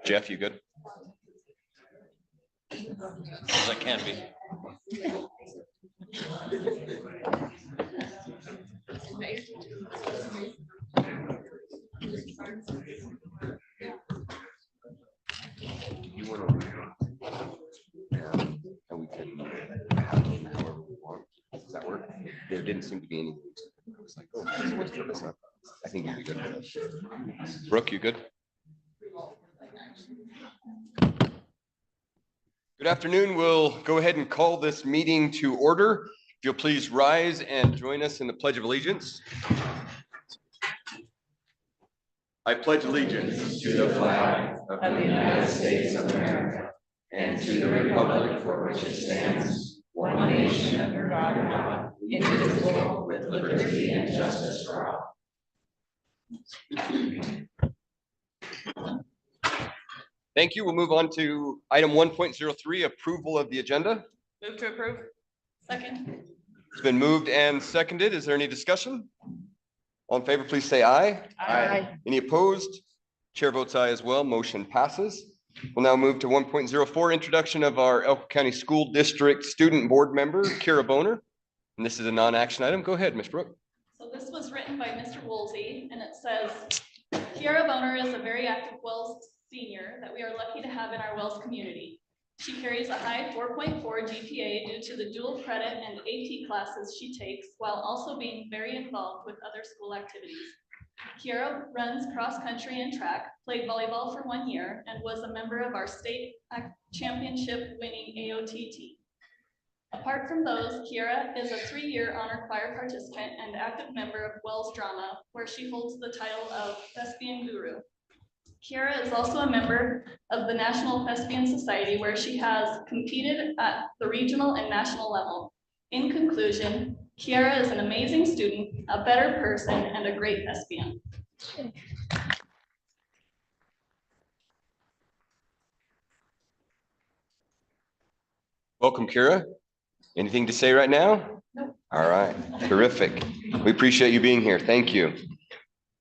Jeff, you good? As I can be. You want to, and we can have them however we want. Does that work? There didn't seem to be any. I was like, oh, what's this up? I think you'd be good. Brooke, you good? Good afternoon. We'll go ahead and call this meeting to order. If you'll please rise and join us in the Pledge of Allegiance. I pledge allegiance to the flag of the United States of America and to the republic for which it stands, one nation under God, indivisible, with liberty and justice for all. Thank you. We'll move on to item 1.03, approval of the agenda. Move to approve. Second. It's been moved and seconded. Is there any discussion? All in favor, please say aye. Aye. Any opposed? Chair votes aye as well. Motion passes. We'll now move to 1.04, introduction of our Elko County School District Student Board Member, Kira Boner. And this is a non-action item. Go ahead, Ms. Brooke. So this was written by Mr. Woolsey, and it says, Kiara Boner is a very active Wells senior that we are lucky to have in our Wells community. She carries a high 4.4 GPA due to the dual credit and AP classes she takes, while also being very involved with other school activities. Kiara runs cross country and track, played volleyball for 1 year, and was a member of our state championship winning AOT team. Apart from those, Kiara is a 3-year honor choir participant and active member of Wells Drama, where she holds the title of Thespian Guru. Kiara is also a member of the National Thespian Society, where she has competed at the regional and national level. In conclusion, Kiara is an amazing student, a better person, and a great thespian. Welcome, Kira. Anything to say right now? Nope. All right, terrific. We appreciate you being here. Thank you.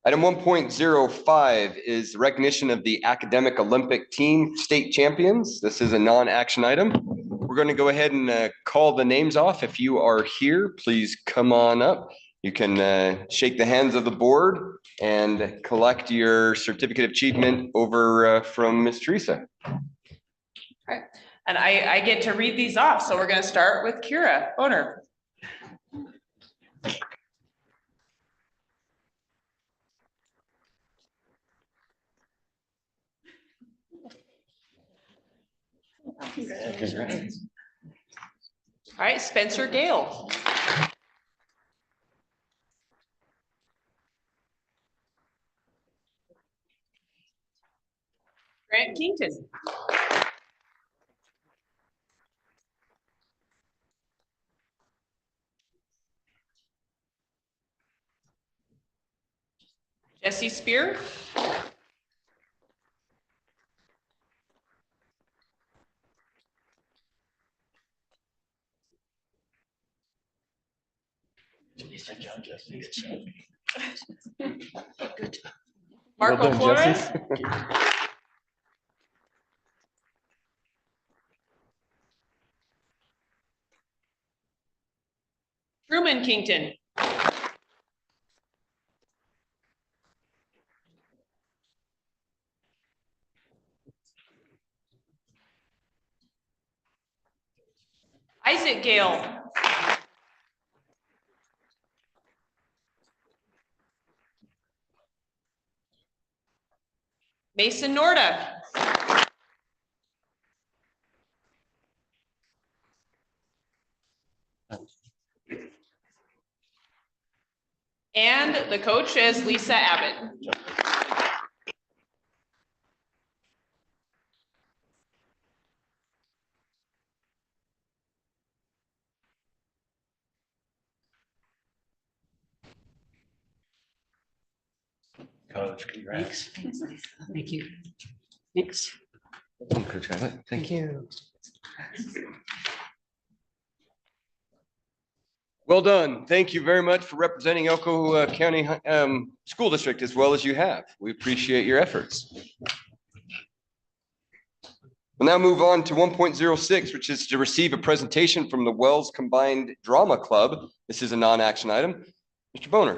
Item 1.05 is recognition of the Academic Olympic Team State Champions. This is a non-action item. We're going to go ahead and call the names off. If you are here, please come on up. You can shake the hands of the board and collect your certificate of achievement over from Ms. Teresa. Okay. And I get to read these off. So we're going to start with Kira Boner. Congrats. All right, Spencer Gale. Grant Kington. Jesse Spear. Marco Well done, Flores. Jesse. Truman Kington. Isaac Gale. Mason Norda. And the coach is Lisa Abbott. Coach, congrats. Thank you. Thanks. Coach Abbott. Thank you. Well done. Thank you very much for representing Elko County School District as well as you have. We appreciate your efforts. We'll now move on to 1.06, which is to receive a presentation from the Wells Combined Drama Club. This is a non-action item. Mr. Boner.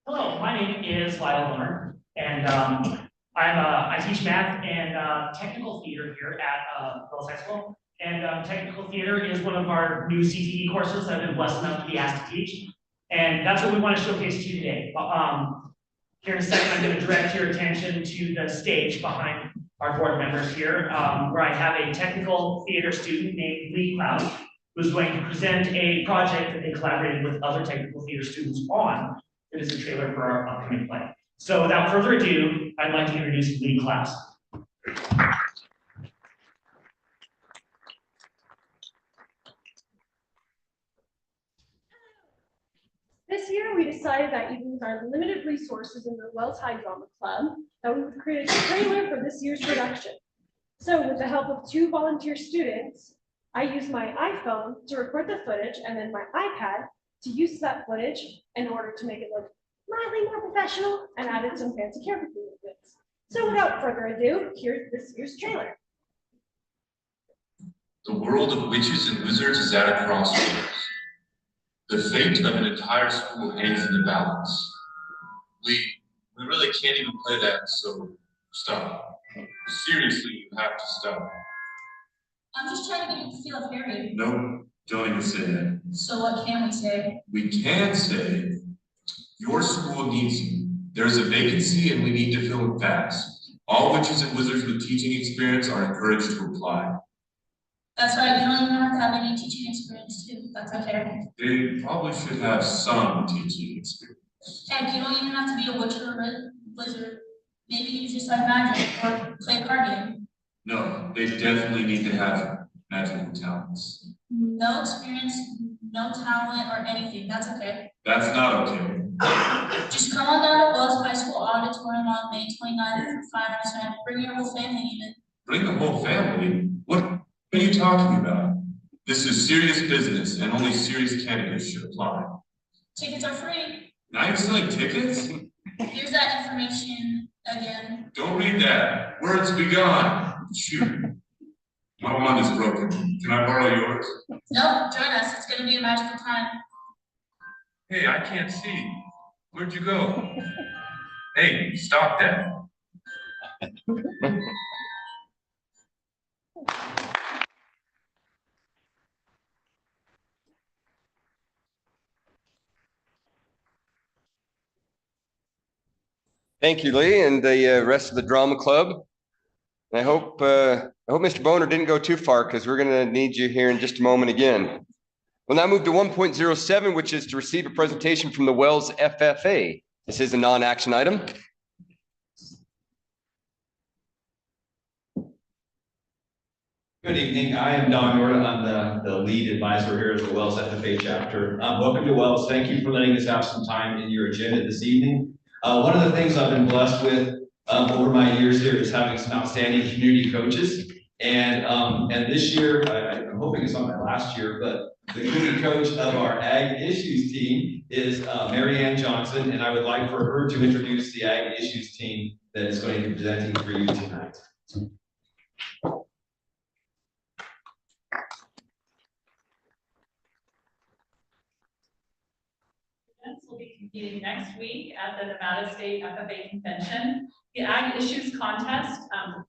Hello, my name is Lyle Boner, and I teach math and technical theater here at Wells High School. And technical theater is one of our new CTE courses that I've been blessed enough to be asked to teach. And that's what we want to showcase to you today. Here in a second, I'm going to direct your attention to the stage behind our board members here, where I have a technical theater student named Lee Cloud, who's going to present a project that they collaborated with other technical theater students on. It is a trailer for our upcoming play. So without further ado, I'd like to introduce Lee Cloud. This year, we decided that even with our limited resources in the Wells High Drama Club, that we would create a trailer for this year's production. So with the help of 2 volunteer students, I used my iPhone to record the footage and then my iPad to use that footage in order to make it look mildly more professional and added some fancy camera movements. So without further ado, here's this year's trailer. The world of witches and wizards is at a crossroads. The fate of an entire school hangs in the balance. We really can't even play that, so stop. Seriously, you have to stop. I'm just trying to get a feel of Harry. No, don't even say that. So what can we say? We can say, your school needs you. There's a vacancy and we need to fill it fast. All witches and wizards with teaching experience are encouraged to apply. That's right, you don't even have to have any teaching experience too. That's okay. They probably should have some teaching experience. Heck, you don't even have to be a witch or a wizard. Maybe you just have magic or play a card game. No, they definitely need to have magical talents. No experience, no talent or anything. That's okay. That's not okay. Just come on down to Wells High School Auditorium on May 29th for 5 hours and bring your whole family even. Bring the whole family? What are you talking about? This is serious business and only serious candidates should apply. Tickets are free. Now you're selling tickets? Here's that information again. Don't read that. Words be gone. Shoot. My wand is broken. Can I borrow yours? Nope, join us. It's gonna be a magical time. Hey, I can't see. Where'd you go? Hey, stop that. Thank you, Lee, and the rest of the drama club. And I hope Mr. Boner didn't go too far because we're going to need you here in just a moment again. We'll now move to 1.07, which is to receive a presentation from the Wells FFA. This is a non-action item. Good evening. I am Don Norda. I'm the lead advisor here at the Wells FFA chapter. Welcome to Wells. Thank you for letting us have some time in your agenda this evening. One of the things I've been blessed with over my years here is having some outstanding community coaches. And this year, I'm hoping it's not my last year, but the community coach of our Ag Issues team is Mary Ann Johnson, and I would like for her to introduce the Ag Issues team that is going to be presenting for you tonight. Will be competing next week at the Nevada State FFA Convention. The Ag Issues Contest,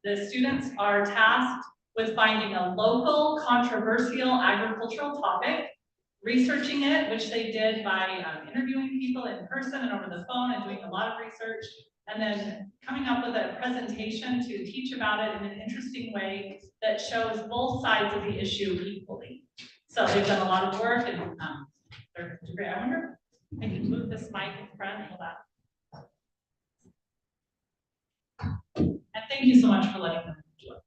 the students are tasked with finding a local controversial agricultural topic, researching it, which they did by interviewing people in person and over the phone and doing a lot of research, and then coming up with a presentation to teach about it in an interesting way that shows both sides of the issue equally. So they've done a lot of work and they're great. I wonder if I can move this mic in front. Hold on. And thank you so much for letting them do it.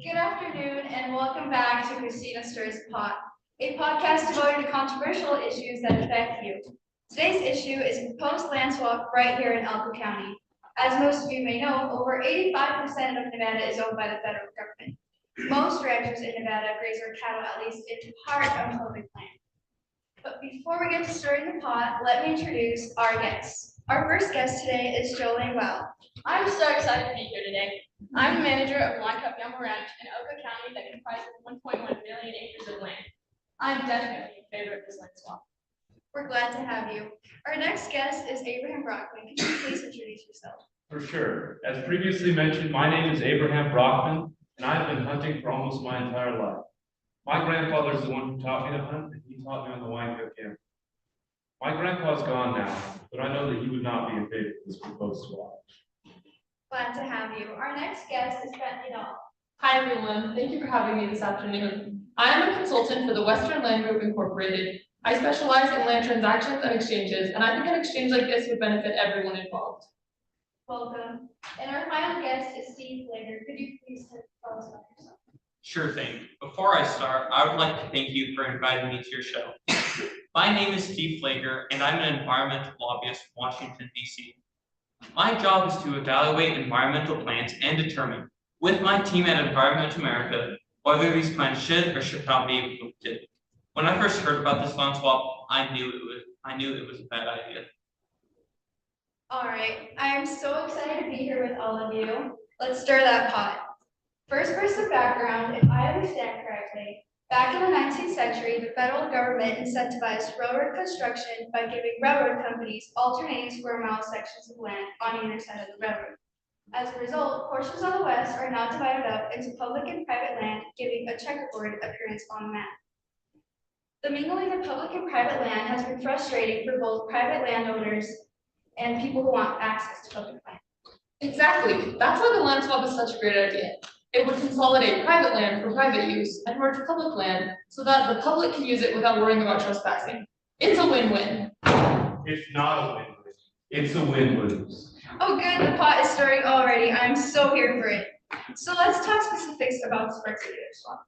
Good afternoon and welcome back to Christina Stirs Pot, a podcast devoted to controversial issues that affect you. Today's issue is proposed land swap right here in Elko County. As most of you may know, over 85% of Nevada is owned by the federal government. Most ranchers in Nevada graze their cattle at least into part of public land. But before we get to stirring the pot, let me introduce our guests. Our first guest today is Jolene Well. I'm so excited to be here today. I'm the manager of Line Cup Gamble Ranch in Elko County that comprises 1.1 million acres of land. I'm definitely in favor of this land swap. We're glad to have you. Our next guest is Abraham Brockman. Could you please introduce yourself? For sure. As previously mentioned, my name is Abraham Brockman, and I've been hunting for almost my entire life. My grandfather is the one who taught me to hunt, and he taught me on the Line Cup Gamble. My grandpa's gone now, but I know that he would not be in favor of this proposed swap. Glad to have you. Our next guest is Bethany Dahl. Hi everyone, thank you for having me this afternoon. I am a consultant for the Western Land Group Incorporated. I specialize in land transactions and exchanges, and I think an exchange like this would benefit everyone involved. Welcome. And our final guest is Steve Flager. Could you please tell us about yourself? Sure thing. Before I start, I would like to thank you for inviting me to your show. My name is Steve Flager, and I'm an environmental lobbyist in Washington, D.C. My job is to evaluate environmental plans and determine, with my team at Environment America, whether these plans should or should not be implemented. When I first heard about this land swap, I knew it was a bad idea. All right, I am so excited to be here with all of you. Let's stir that pot. First, for some background, if I understand correctly, back in the 19th century, the federal government incentivized railroad construction by giving railroad companies alternating square mile sections of land on either side of the railroad. As a result, portions on the west are now divided up into public and private land, giving a checkerboard appearance on the map. The mingling of public and private land has been frustrating for both private landowners and people who want access to public land. Exactly, that's why the land swap is such a great idea. It would consolidate private land for private use and merge public land so that the public can use it without worrying about trespassing. It's a win-win. It's not a win-win. It's a win-lose. Oh good, the pot is stirring already. I'm so here for it. So let's talk specifics about this particular swap.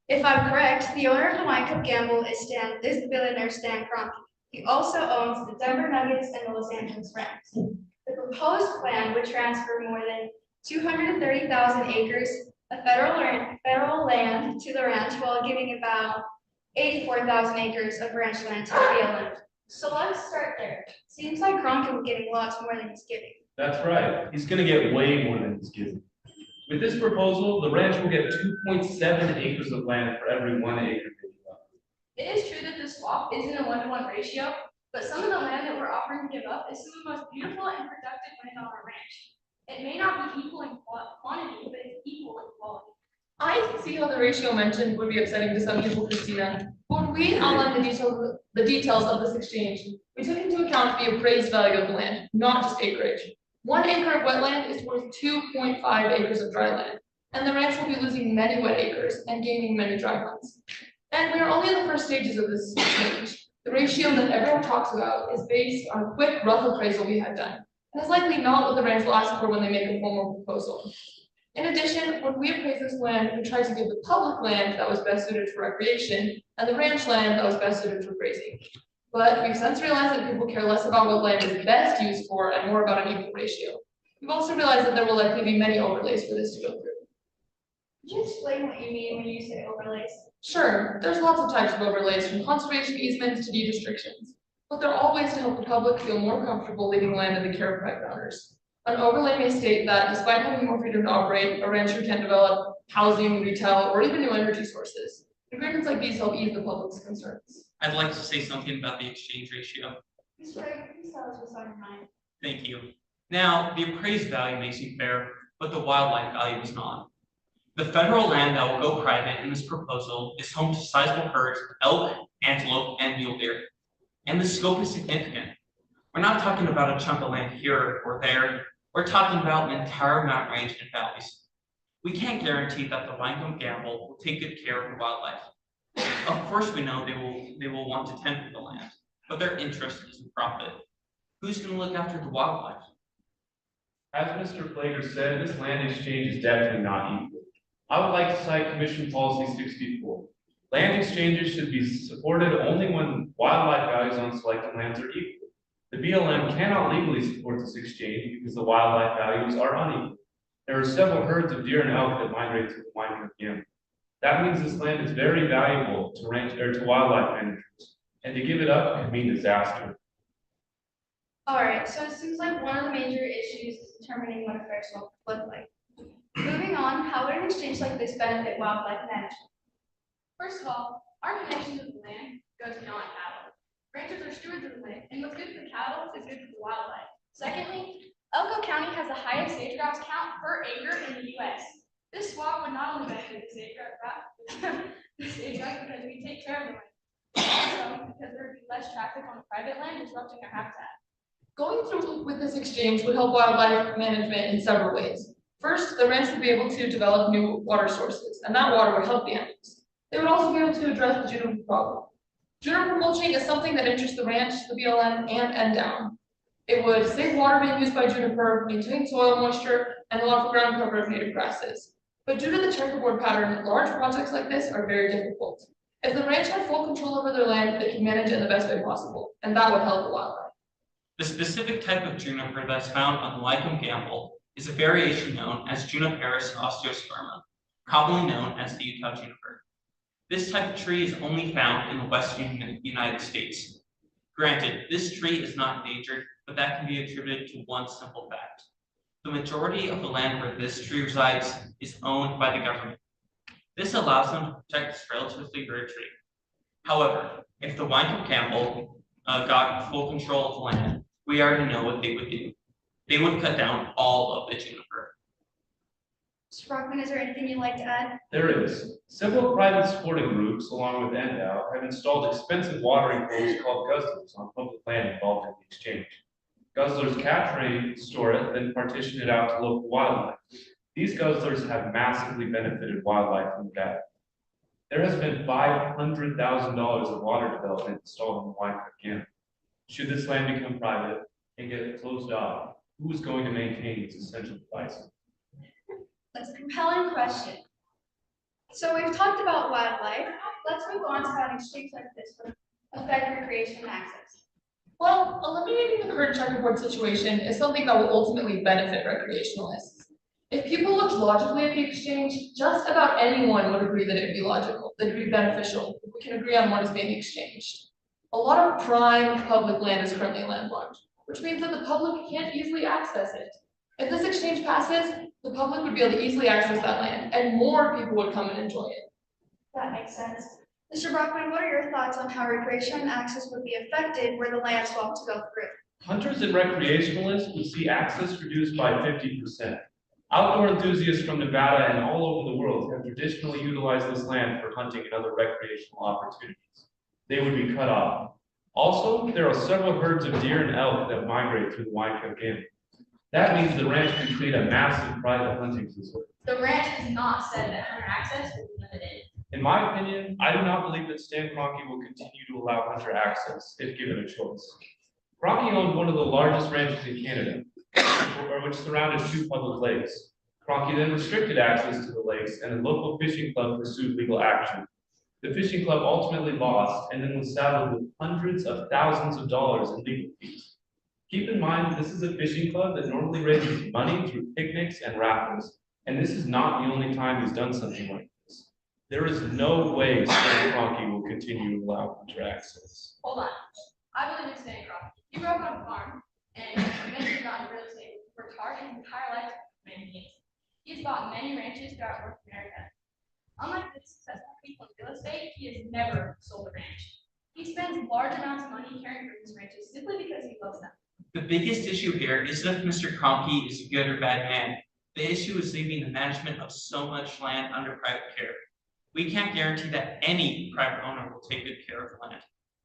If I'm correct, the owner of the Line Cup Gamble is the billionaire Stan Kroenke. He also owns the Denver Nuggets and the Los Angeles Rams. The proposed plan would transfer more than 230,000 acres of federal land to the ranch while giving about 84,000 acres of ranch land to the BLM. So let's start there. Seems like Kroenke will be getting lots more than he's giving. That's right. He's going to get way more than he's given. With this proposal, the ranch will get 2.7 acres of land for every 1 acre. It is true that this swap isn't a 1-to-1 ratio, but some of the land that we're offering to give up is some of the most beautiful and productive land on our ranch. It may not be equal in quantity, but it's equal in quality. I can see how the ratio mentioned would be upsetting to some people, Christina. When we outlined the details of this exchange, we took into account the appraised value of the land, not just acreage. 1 acre of wetland is worth 2.5 acres of dry land, and the ranch will be losing many wet acres and gaining many dry ones. And we are only in the first stages of this exchange. The ratio that everyone talks about is based on a quick, rough appraisal we had done, and is likely not what the ranch will ask for when they make a formal proposal. In addition, when we appraised this land, we tried to give the public land that was best suited for recreation and the ranch land that was best suited for grazing. But we've since realized that people care less about what land is best used for and more about an equal ratio. We've also realized that there will likely be many overlays for this to go through. Could you explain what you mean when you say overlays? Sure, there's lots of types of overlays, from conservation easements to deed restrictions, but they're all ways to help the public feel more comfortable leaving land in the care of private owners. An overlay may state that despite having more freedom to operate, a rancher can develop housing, retail, or even new energy sources. Agreements like these help ease the public's concerns. I'd like to say something about the exchange ratio. Mr. Flager, please tell us what's on your mind. Thank you. Now, the appraised value may seem fair, but the wildlife value is not. The federal land that will go private in this proposal is home to sizable herds of elk, antelope, and mule deer. And the scope is significant. We're not talking about a chunk of land here or there. We're talking about an entire mountain range and valleys. We can't guarantee that the Line Cup Gamble will take good care of the wildlife. Of course, we know they will want to tend to the land, but their interest is in profit. Who's going to look after the wildlife? As Mr. Flager said, this land exchange is definitely not equal. I would like to cite Commission Policy 64. Land exchanges should be supported only when wildlife values on selected lands are equal. The BLM cannot legally support this exchange because the wildlife values are unequal. There are several herds of deer and elk that migrate to the Wine Cook Gamble. That means this land is very valuable to to wildlife managers, and to give it up could mean disaster. All right, so it seems like one of the major issues is determining what a fair swap would look like. Moving on, how would an exchange like this benefit wildlife management? First of all, our connection to the land goes beyond cattle. Ranchers are stewards of the land, and what's good for the cattle is good for the wildlife. Secondly, Elko County has the highest sage-grouse count per acre in the US. This swap would not only benefit the sage-grouse because we take care of the land, but also because there would be less traffic on private land disrupting their habitat. Going through with this exchange would help wildlife management in several ways. First, the ranch would be able to develop new water sources, and that water would help the animals. They would also be able to address the juniper problem. Juniper mulching is something that interests the ranch, the BLM, and NDOWN. It would save water being used by juniper, maintain soil moisture, and allow for ground cover of native grasses. But due to the checkerboard pattern, large projects like this are very difficult. If the ranch had full control over their land, they can manage it in the best way possible, and that would help the wildlife. The specific type of juniper that's found on the Wycombe Gamble is a variation known as Juniperus osteosperma, commonly known as the Utah juniper. This type of tree is only found in the western United States. Granted, this tree is not endangered, but that can be attributed to one simple fact. The majority of the land where this tree resides is owned by the government. This allows them to protect this relatively rare tree. However, if the Wycombe Gamble got full control of the land, we already know what they would do. They would cut down all of the juniper. Mr. Brockman, is there anything you'd like to add? There is. Several private sporting groups, along with NDOW, have installed expensive watering holes called guzzlers on public land involved in the exchange. Guzzlers catch rain, store it, then partition it out to local wildlife. These guzzlers have massively benefited wildlife in Nevada. There has been $500,000 of water development installed in the Wine Cook Gamble. Should this land become private and get closed off, who is going to maintain its essential devices? That's a compelling question. So we've talked about wildlife. Let's move on to how an exchange like this would affect recreation and access. Well, eliminating the current checkerboard situation is something that will ultimately benefit recreationalists. If people looked logically at the exchange, just about anyone would agree that it would be logical, that it would be beneficial, if we can agree on what is being exchanged. A lot of prime public land is currently landlocked, which means that the public can't easily access it. If this exchange passes, the public would be able to easily access that land, and more people would come and enjoy it. That makes sense. Mr. Brockman, what are your thoughts on how recreation and access would be affected were the land swap to go through? Hunters and recreationalists would see access reduced by 50%. Outdoor enthusiasts from Nevada and all over the world have traditionally utilized this land for hunting and other recreational opportunities. They would be cut off. Also, there are several herds of deer and elk that migrate through the Wine Cook Gamble. That means the ranch can create a massive private hunting facility. The ranch has not said that hunter access will be limited. In my opinion, I do not believe that Stan Kroenke will continue to allow hunter access if given a choice. Kroenke owned one of the largest ranches in Canada, which surrounded 2 public lakes. Kroenke then restricted access to the lakes, and a local fishing club pursued legal action. The fishing club ultimately lost and then was saddled with hundreds of thousands of dollars in legal fees. Keep in mind, this is a fishing club that normally raises money through picnics and raffles, and this is not the only time he's done something like this. There is no way Stan Kroenke will continue to allow hunter access. Hold on. I believe in Stan Kroenke. He grew up on a farm and eventually got into real estate, worked hard his entire life for many years. He's bought many ranches throughout North America. Unlike the successful people in real estate, he has never sold a ranch. He spends large amounts of money caring for his ranches simply because he loves them. The biggest issue here isn't if Mr. Kroenke is a good or bad man. The issue is leaving the management of so much land under private care. We can't guarantee that any private owner will take good care of the land.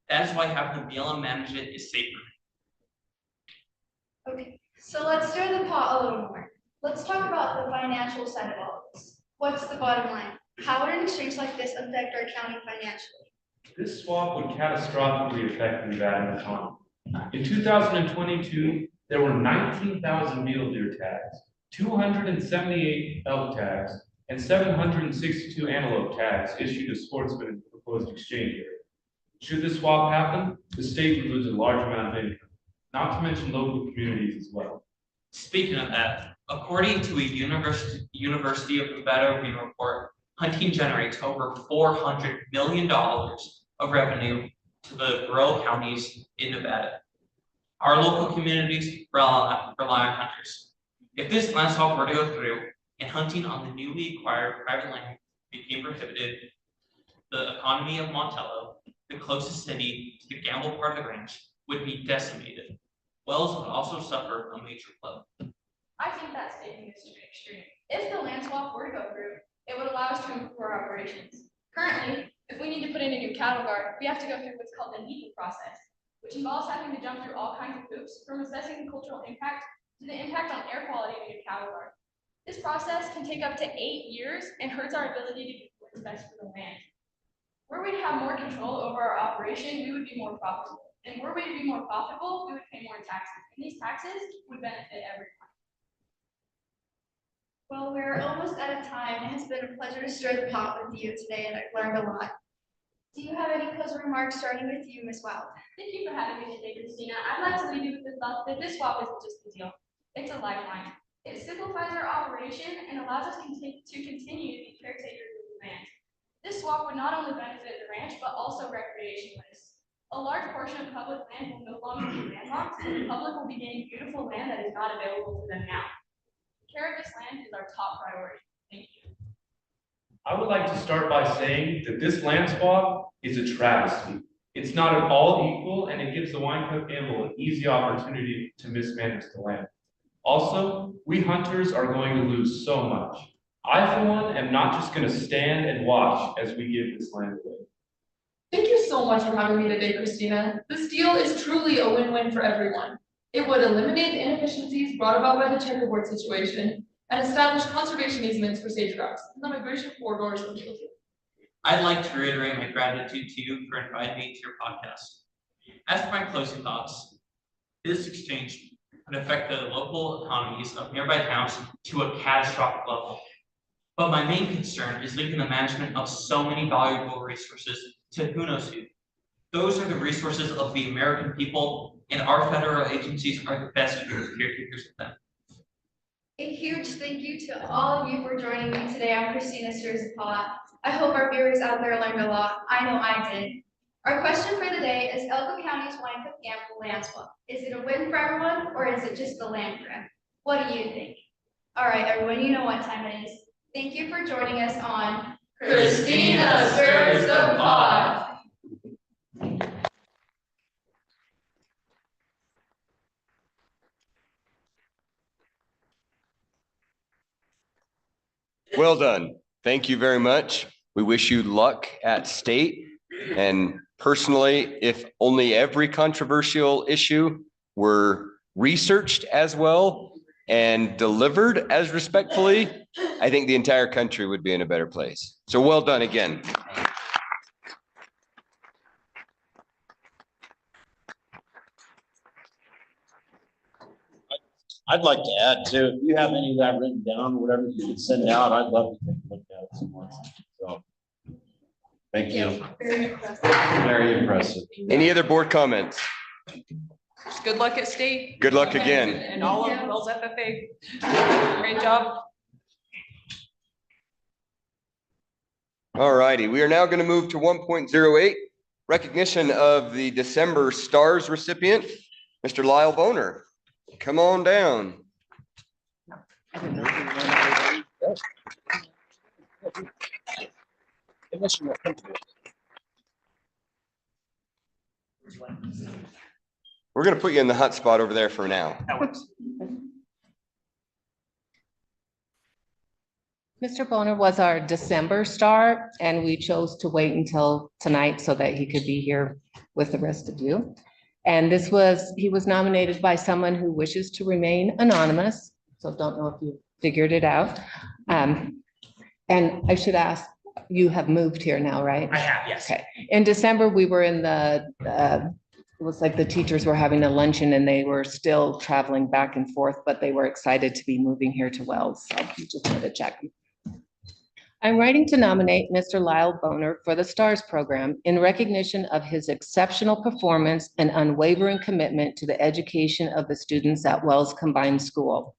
That is why having the BLM manage it is safer. Okay, so let's stir the pot a little more. Let's talk about the financial side of all of this. What's the bottom line? How would an exchange like this affect our county financially? This swap would catastrophically affect the Nevada economy. In 2022, there were 19,000 mule deer tags, 278 elk tags, and 762 antelope tags issued to sportsmen in the proposed exchange area. Should this swap happen, the state would lose a large amount of income, not to mention local communities as well. Speaking of that, According to a University of Nevada report, hunting generates over $400 million of revenue to the rural counties in Nevada. Our local communities rely on hunters. If this land swap were to go through and hunting on the newly acquired private land became prohibited, the economy of Montello, the closest city to the Gamble part of the ranch, would be decimated. Wells would also suffer a major blow. I think that's taking this to an extreme. If the land swap were to go through, it would allow us to improve our operations. Currently, if we need to put in a new cattle guard, we have to go through what's called the NEPA process, which involves having to jump through all kinds of hoops, from assessing the cultural impact to the impact on air quality of a new cattle guard. This process can take up to 8 years and hurts our ability to do what's best for the land. Were we to have more control over our operation, we would be more profitable. And were we to be more profitable, we would pay more taxes. And these taxes would benefit everyone. Well, we're almost out of time. It has been a pleasure to stir the pot with you today, and I've learned a lot. Do you have any closing remarks, starting with you, Ms. Wild? Thank you for having me today, Christina. I'd like to leave you with the thought that this swap isn't just a deal. It's a lifeline. It simplifies our operation and allows us to continue to be caretakers of the land. This swap would not only benefit the ranch, but also recreationists. A large portion of public land will no longer be landlocked, and the public will be gaining beautiful land that is not available to them now. Care of this land is our top priority. Thank you. I would like to start by saying that this land swap is a travesty. It's not at all equal, and it gives the Wine Gamble an easy opportunity to mismanage the land. Also, we hunters are going to lose so much. I, for one, am not just going to stand and watch as we give this land away. Thank you so much for having me today, Christina. This deal is truly a win-win for everyone. It would eliminate the inefficiencies brought about by the checkerboard situation and establish conservation easements for sage-grouse and the migration corridors of the Elko. I'd like to reiterate my gratitude to you for inviting me to your podcast. As for my closing thoughts, this exchange would affect the local economies of nearby towns to a catastrophic level. But my main concern is leaving the management of so many valuable resources to who knows who. Those are the resources of the American people, and our federal agencies are the best caretakers of them. A huge thank you to all of you for joining me today on Christina Stirs the Pot. I hope our viewers out there learned a lot. I know I did. Our question for the day is Elko County's Wine Gamble land swap. Is it a win for everyone, or is it just a land grab? What do you think? All right, everyone, you know what time it is. Thank you for joining us on Christina Stirs the Pot. Well done. Thank you very much. We wish you luck at state. And personally, if only every controversial issue were researched as well and delivered as respectfully, I think the entire country would be in a better place. So well done again. I'd like to add too, if you have any of that written down, whatever you could send out, I'd love to take a look at it some more. So, thank you. Very impressive. Very impressive. Any other board comments? Good luck at state. Good luck again. And all of Wells FFA. Great job. All righty, we are now going to move to 1.08, recognition of the December S.T.A.R.S recipient, Mr. Lyle Boner. Come on down. We're going to put you in the hot spot over there for now. Mr. Boner was our December star, and we chose to wait until tonight so that he could be here with the rest of you. And he was nominated by someone who wishes to remain anonymous, so don't know if you figured it out. And I should ask, you have moved here now, right? I have, yes. Okay. In December, we were in it was like the teachers were having a luncheon and they were still traveling back and forth, but they were excited to be moving here to Wells. So you just wanted to check. I'm writing to nominate Mr. Lyle Boner for the S.T.A.R.S program in recognition of his exceptional performance and unwavering commitment to the education of the students at Wells Combined School.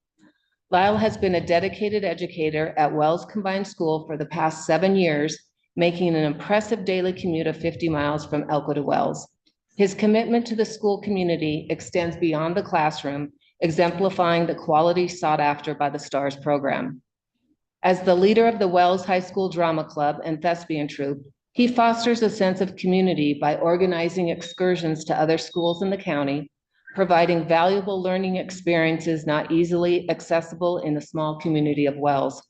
Lyle has been a dedicated educator at Wells Combined School for the past 7 years, making an impressive daily commute of 50 miles from Elko to Wells. His commitment to the school community extends beyond the classroom, exemplifying the quality sought after by the S.T.A.R.S program. As the leader of the Wells High School Drama Club and Thespian Troupe, he fosters a sense of community by organizing excursions to other schools in the county, providing valuable learning experiences not easily accessible in the small community of Wells.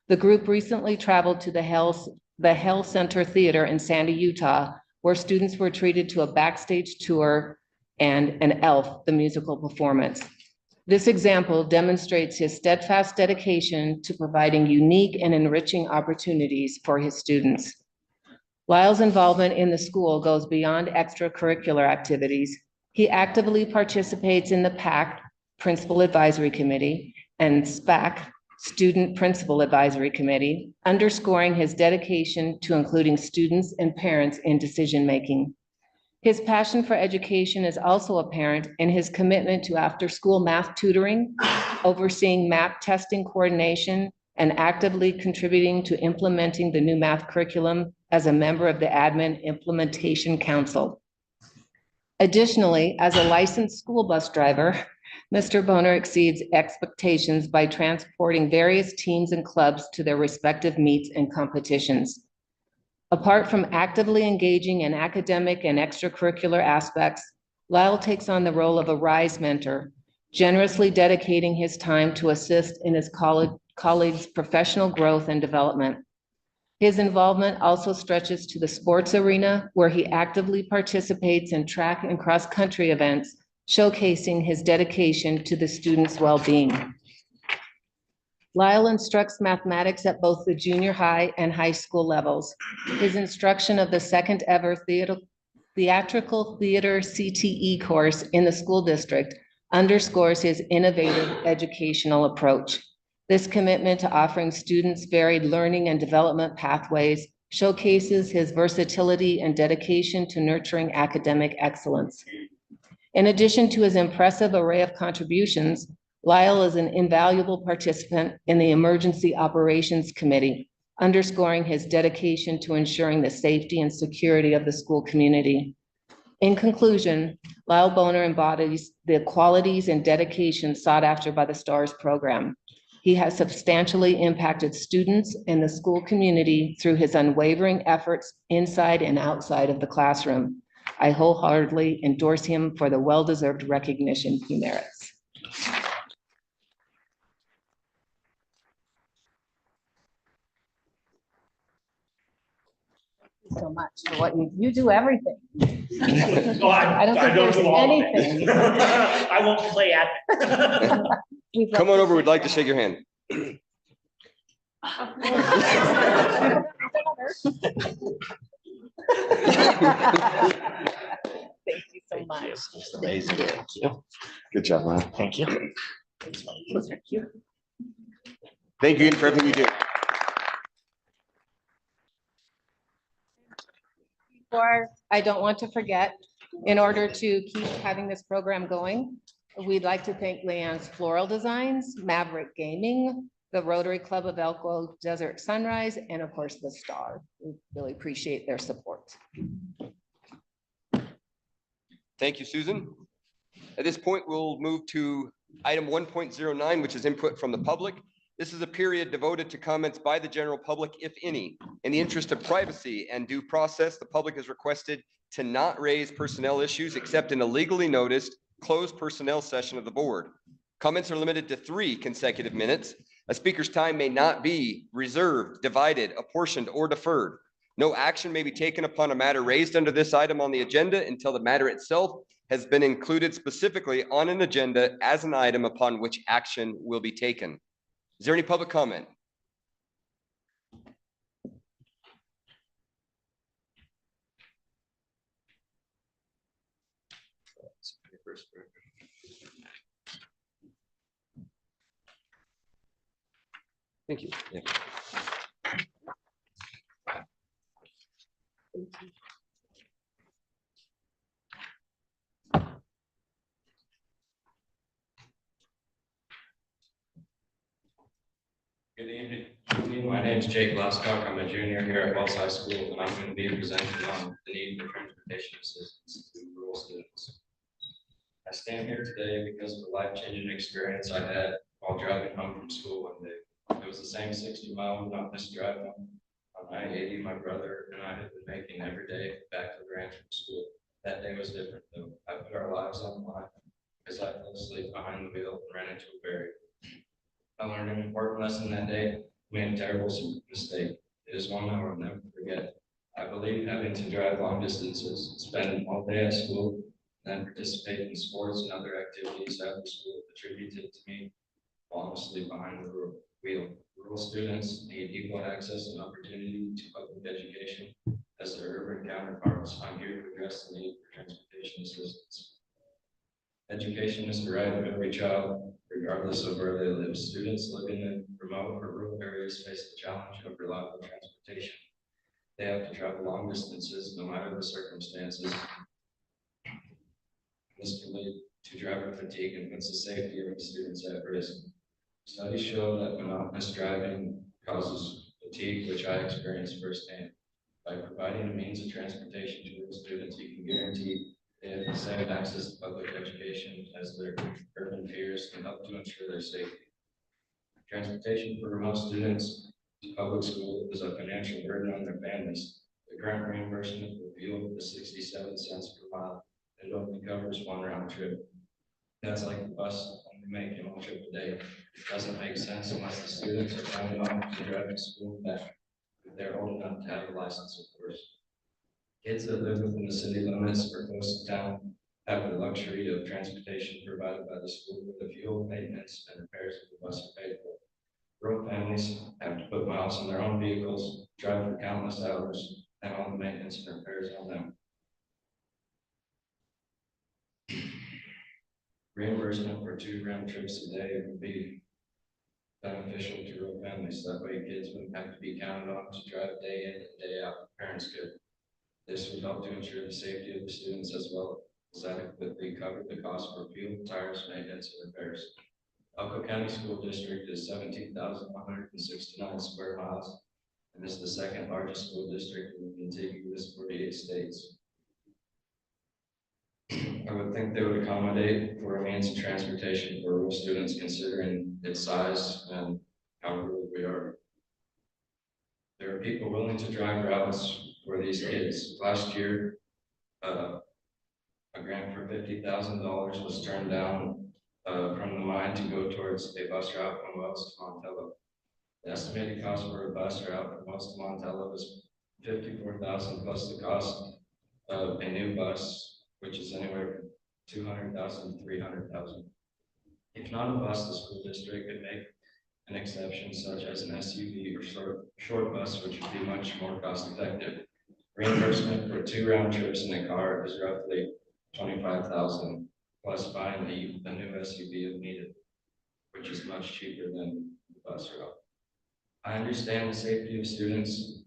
The group recently traveled to the Hell Center Theater in Sandy, Utah, where students were treated to a backstage tour and an Elf, the musical performance. This example demonstrates his steadfast dedication to providing unique and enriching opportunities for his students. Lyle's involvement in the school goes beyond extracurricular activities. He actively participates in the PAC, Principal Advisory Committee, and SPAC, Student Principal Advisory Committee, underscoring his dedication to including students and parents in decision-making. His passion for education is also apparent in his commitment to after-school math tutoring, overseeing math testing coordination, and actively contributing to implementing the new math curriculum as a member of the Admin Implementation Council. Additionally, as a licensed school bus driver, Mr. Boner exceeds expectations by transporting various teams and clubs to their respective meets and competitions. Apart from actively engaging in academic and extracurricular aspects, Lyle takes on the role of a RISE mentor, generously dedicating his time to assist in his colleagues' professional growth and development. His involvement also stretches to the sports arena, where he actively participates in track and cross-country events, showcasing his dedication to the students' well-being. Lyle instructs mathematics at both the junior high and high school levels. His instruction of the second ever theatrical theater CTE course in the school district underscores his innovative educational approach. This commitment to offering students varied learning and development pathways showcases his versatility and dedication to nurturing academic excellence. In addition to his impressive array of contributions, Lyle is an invaluable participant in the Emergency Operations Committee, underscoring his dedication to ensuring the safety and security of the school community. In conclusion, Lyle Boner embodies the qualities and dedication sought after by the S.T.A.R.S program. He has substantially impacted students and the school community through his unwavering efforts inside and outside of the classroom. I wholeheartedly endorse him for the well-deserved recognition he merits. So much for what you do everything. Oh, I don't think don't there's do all of it. anything. I won't play at it. Come on over, we'd like to shake your hand. Thank you so much. Just amazing. Thank you. Good job, man. Thank you. Those are cute. Thank you for everything you do. Before, I don't want to forget, in order to keep having this program going, we'd like to thank Leanne's Floral Designs, Maverick Gaming, the Rotary Club of Elko Desert Sunrise, and of course, the S.T.A.R.S. We really appreciate their support. Thank you, Susan. At this point, we'll move to item 1.09, which is input from the public. This is a period devoted to comments by the general public, if any. In the interest of privacy and due process, the public is requested to not raise personnel issues except in a legally noticed closed personnel session of the board. Comments are limited to 3 consecutive minutes. A speaker's time may not be reserved, divided, apportioned, or deferred. No action may be taken upon a matter raised under this item on the agenda until the matter itself has been included specifically on an agenda as an item upon which action will be taken. Is there any public comment? Thank you. Yeah. Good evening. My name is Jake Glasscock. I'm a junior here at Wells High School, and I'm going to be presenting on the need for transportation assistance to rural students. I stand here today because of the life-changing experience I had while driving home from school one day. It was the same 60-mile monotonous drive home on I-80 my brother and I had been making every day back to the ranch from school. That day was different though. I put our lives on the line because I fell asleep behind the wheel and ran into a barrier. I learned an important lesson that day, made a terrible mistake. It is one I will never forget. I believe having to drive long distances, spend all day at school, and then participate in sports and other activities after school attributed to me falling asleep behind the wheel. Rural students need equal access and opportunity to public education as their urban counterparts. I'm here to address the need for transportation assistance. Education is the right of every child, regardless of where they live. Students living in remote or rural areas face the challenge of reliable transportation. They have to travel long distances, no matter the circumstances. This can lead to driver fatigue and puts the safety of the students at risk. Studies show that monotonous driving causes fatigue, which I experienced firsthand. By providing a means of transportation to rural students, you can guarantee they have the same access to public education as their urban peers and help to ensure their safety. Transportation for remote students to public school is a financial burden on their families. The current reimbursement for fuel is 67 cents per mile. It only covers one round trip. That's like the bus only making one trip a day. It doesn't make sense unless the students are counting on to drive to school back. If they're old enough to have a license, of course. Kids that live within the city limits or close to town have the luxury of transportation provided by the school with the fuel, maintenance, and repairs of the bus are paid for. Rural families have to put miles on their own vehicles, drive for countless hours, and all the maintenance and repairs on them. Reimbursement for 2 round trips a day would be beneficial to rural families. That way kids wouldn't have to be counted on to drive day in and day out. Parents could. This would help to ensure the safety of the students as well as adequately cover the cost for fuel, tires, maintenance, and repairs. Elko County School District is 17,169 square miles and is the second largest school district in the contiguous 48 states. I would think they would accommodate for a means of transportation for rural students considering its size and how rural we are. There are people willing to drive routes for these kids. Last year, a grant for $50,000 was turned down from the mine to go towards a bus route from Wells to Montello. The estimated cost for a bus route from Wells to Montello is $54,000 plus the cost of a new bus, which is anywhere from $200,000 to $300,000. If not a bus, the school district could make an exception such as an SUV or short bus, which would be much more cost effective. Reimbursement for 2 round trips in a car is roughly $25,000 plus buying the new SUV if needed, which is much cheaper than the bus route. I understand the safety of students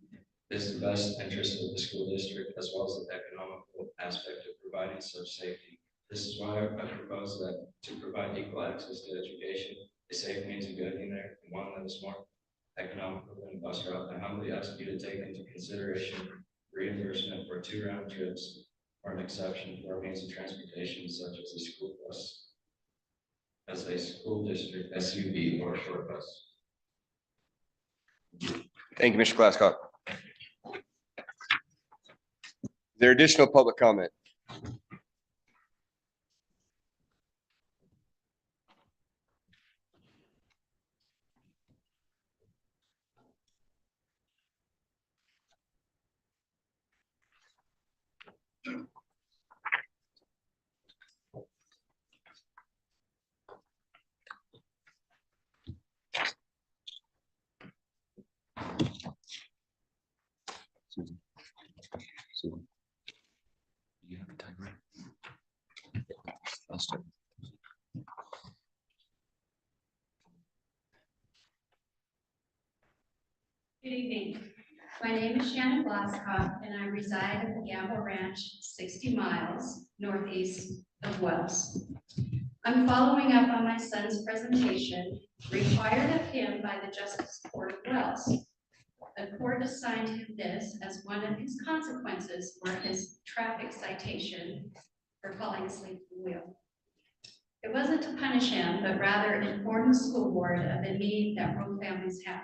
is the best interest of the school district as well as the economical aspect of providing such safety. This is why I propose that to provide equal access to education, a safe means of getting there, and one that is more economical than a bus route. I humbly ask you to take into consideration reimbursement for 2 round trips or an exception for a means of transportation such as a school bus, as a school district SUV or short bus. Thank you, Mr. Glasscock. Is there additional public comment? Susan, do you have a timer? I'll start. Good evening. My name is Shannon Glasscock, and I reside at the Gamble Ranch, 60 miles northeast of Wells. I'm following up on my son's presentation required of him by the Justice bus. The court assigned him this as one of his consequences for his traffic citation for falling asleep at the wheel. It wasn't to punish him, but rather inform the school board of the need that rural families have.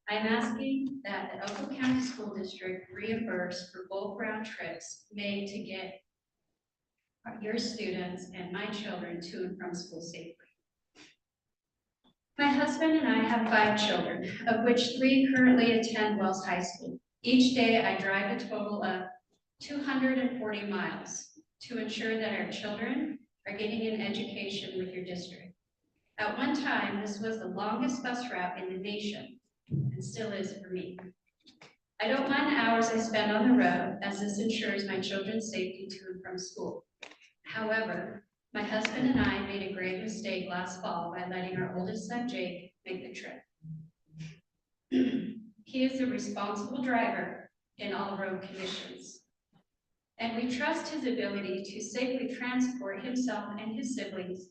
I'm asking that the Elko County School District reimburse for both round trips made to get your students and my children to and from school safely. My husband and I have 5 children, of which 3 currently attend Wells High School. Each day I drive a total of 240 miles to ensure that our children are getting an education with your district. At one time, this was the longest bus route in the nation, and still is for me. I don't mind the hours I spend on the road, as this ensures my children's safety to and from school. However, my husband and I made a grave mistake last fall by letting our oldest son, Jake, make the trip. He is a responsible driver in all road conditions, and we trust his ability to safely transport himself and his siblings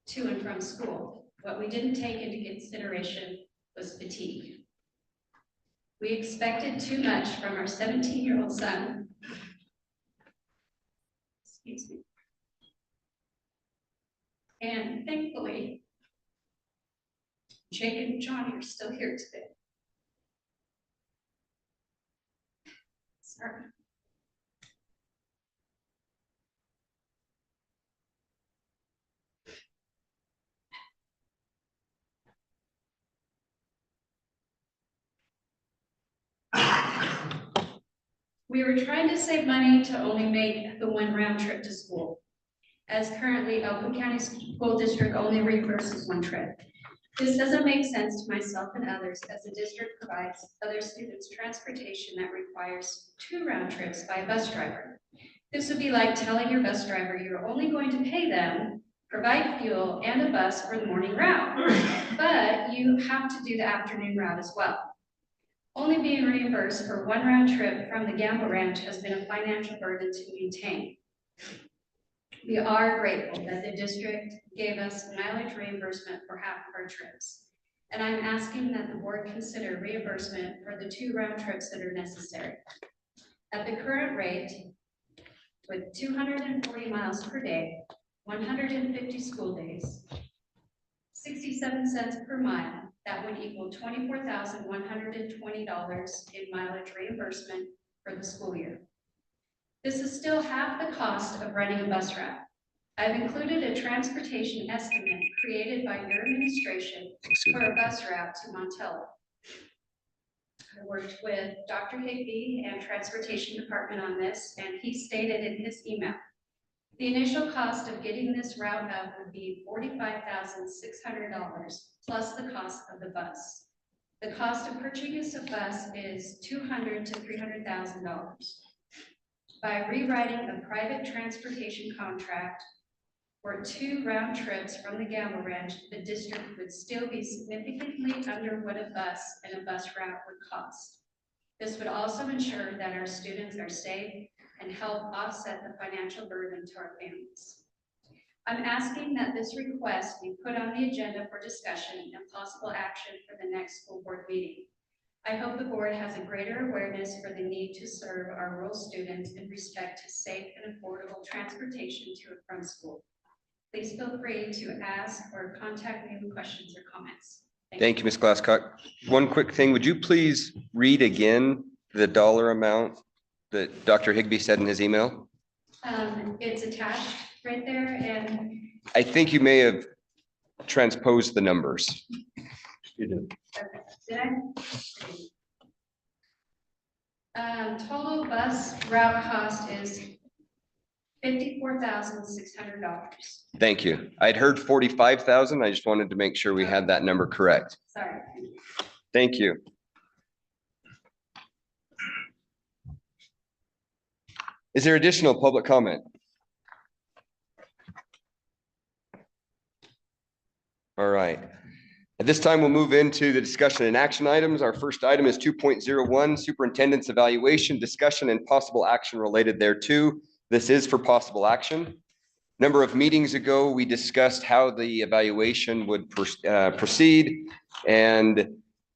to and from school. What we didn't take into consideration was fatigue. We expected too much from our 17-year-old son. Excuse me. And thankfully, Jake and Johnny are still here today. Sorry. We were trying to save money to only make the 1 round trip to school, as currently Elko County School District only reimburses 1 trip. This doesn't make sense to myself and others, as the district provides other students transportation that requires 2 round trips by a bus driver. This would be like telling your bus driver you're only going to pay them, provide fuel and a bus for the morning route, but you have to do the afternoon route as well. Only being reimbursed for 1 round trip from the Gamble Ranch has been a financial burden to maintain. We are grateful that the district gave us mileage reimbursement for half of our trips. And I'm asking that the board consider reimbursement for the 2 round trips that are necessary. At the current rate, with 240 miles per day, 150 school days, 67 cents per mile, that would equal $24,120 in mileage reimbursement for the school year. This is still half the cost of running a bus route. I've included a transportation estimate created by your administration for a bus route to Montello. I worked with Dr. Higby and Transportation Department on this, and he stated in his email, the initial cost of getting this route up would be $45,600 plus the cost of the bus. The cost of purchasing a bus is $200,000 to $300,000. By rewriting a private transportation contract for 2 round trips from the Gamble Ranch, the district would still be significantly under what a bus and a bus route would cost. This would also ensure that our students are safe and help offset the financial burden to our families. I'm asking that this request be put on the agenda for discussion and possible action for the next school board meeting. I hope the board has a greater awareness for the need to serve our rural students in respect to safe and affordable transportation to and from school. Please feel free to ask or contact me with questions or comments. Thank you, Ms. Glasscock. One quick thing, would you please read again the dollar amount that Dr. Higby said in his email? It's attached right there, and I think you may have transposed the numbers. You did. okay, did I? Total bus route cost is $54,600. Thank you. I'd heard 45,000. I just wanted to make sure we had that number correct. Sorry. Thank you. Is there additional public comment? All right. At this time, we'll move into the discussion and action items. Our first item is 2.01, Superintendent's Evaluation, Discussion, and Possible Action related thereto. This is for possible action. Number of meetings ago, we discussed how the evaluation would proceed, and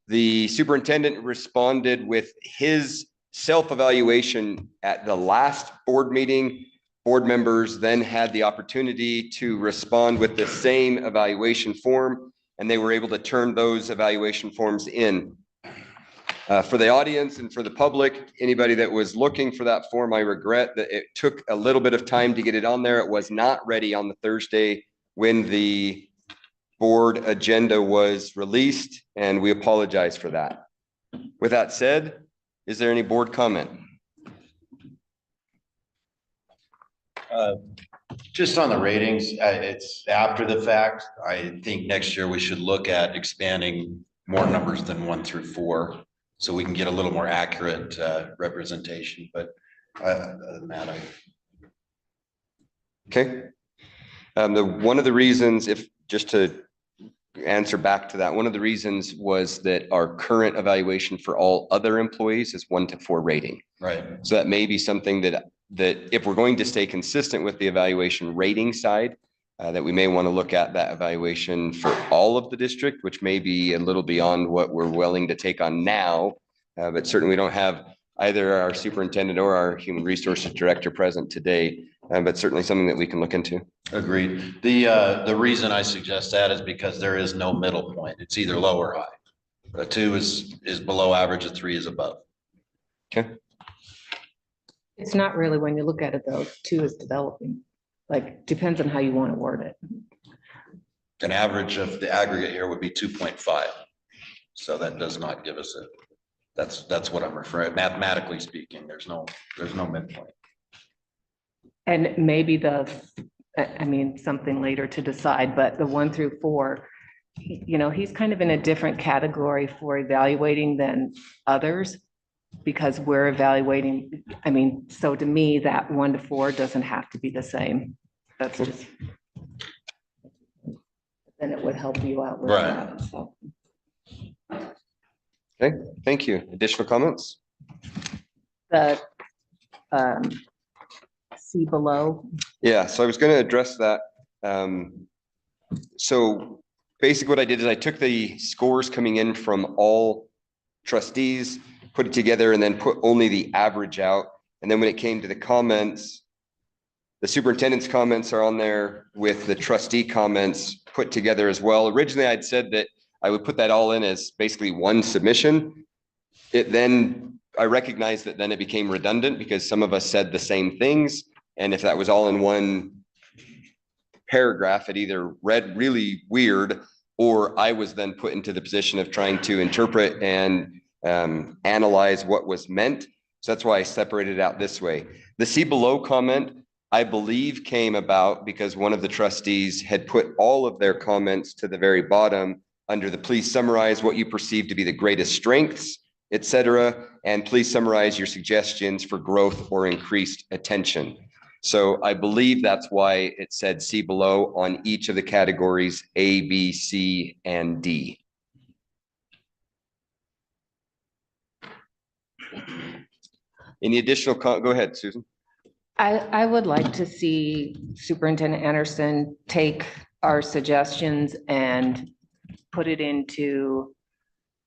The superintendent responded with his self-evaluation at the last board meeting. Board members then had the opportunity to respond with the same evaluation form, and they were able to turn those evaluation forms in. For the audience and for the public, anybody that was looking for that form, I regret that it took a little bit of time to get it on there. It was not ready on the Thursday when the board agenda was released, and we apologize for that. With that said, is there any board comment? Just on the ratings, it's after the fact. I think next year we should look at expanding more numbers than 1 through 4, so we can get a little more accurate representation. But other than that, Okay. One of the reasons, if just to answer back to that, one of the reasons was that our current evaluation for all other employees is 1 to 4 rating. Right. So that may be something that if we're going to stay consistent with the evaluation rating side, that we may want to look at that evaluation for all of the district, which may be a little beyond what we're willing to take on now. But certainly we don't have either our superintendent or our human resources director present today, but certainly something that we can look into. agreed. The reason I suggest that is because there is no middle point. It's either low or high. A 2 is below average, a 3 is above. Okay. It's not really, when you look at it though, 2 is developing, like, depends on how you want to word it. An average of the aggregate here would be 2.5. So that does not give us that's what I'm referring, mathematically speaking, there's no midpoint. And maybe I mean, something later to decide, but the 1 through 4, you know, he's kind of in a different category for evaluating than others, because we're evaluating, I mean, so to me, that 1 to 4 doesn't have to be the same. That's just, then it would help you out with that, so. Okay, thank you. Additional comments? The see below. Yeah, so I was going to address that. So basically what I did is I took the scores coming in from all trustees, put it together, and then put only the average out. And then when it came to the comments, the superintendent's comments are on there with the trustee comments put together as well. Originally, I'd said that I would put that all in as basically one submission. I recognized that then it became redundant because some of us said the same things. And if that was all in one paragraph, it either read really weird, or I was then put into the position of trying to interpret and analyze what was meant. So that's why I separated it out this way. The see below comment, I believe, came about because one of the trustees had put all of their comments to the very bottom under the please summarize what you perceive to be the greatest strengths, etc. And please summarize your suggestions for growth or increased attention. So I believe that's why it said see below on each of the categories A, B, C, and D. Any additional, go ahead, Susan. I would like to see Superintendent Anderson take our suggestions and put it into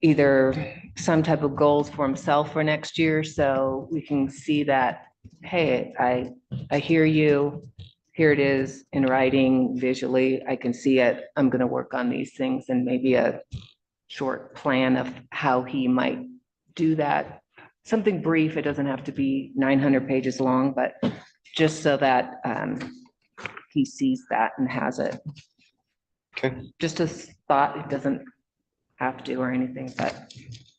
either some type of goals for himself for next year, so we can see that, hey, I hear you, here it is in writing, visually, I can see it, I'm gonna work on these things, and maybe a short plan of how he might do that. Something brief, it doesn't have to be 900 pages long, but just so that he sees that and has it. Okay. Just a thought, it doesn't have to or anything, but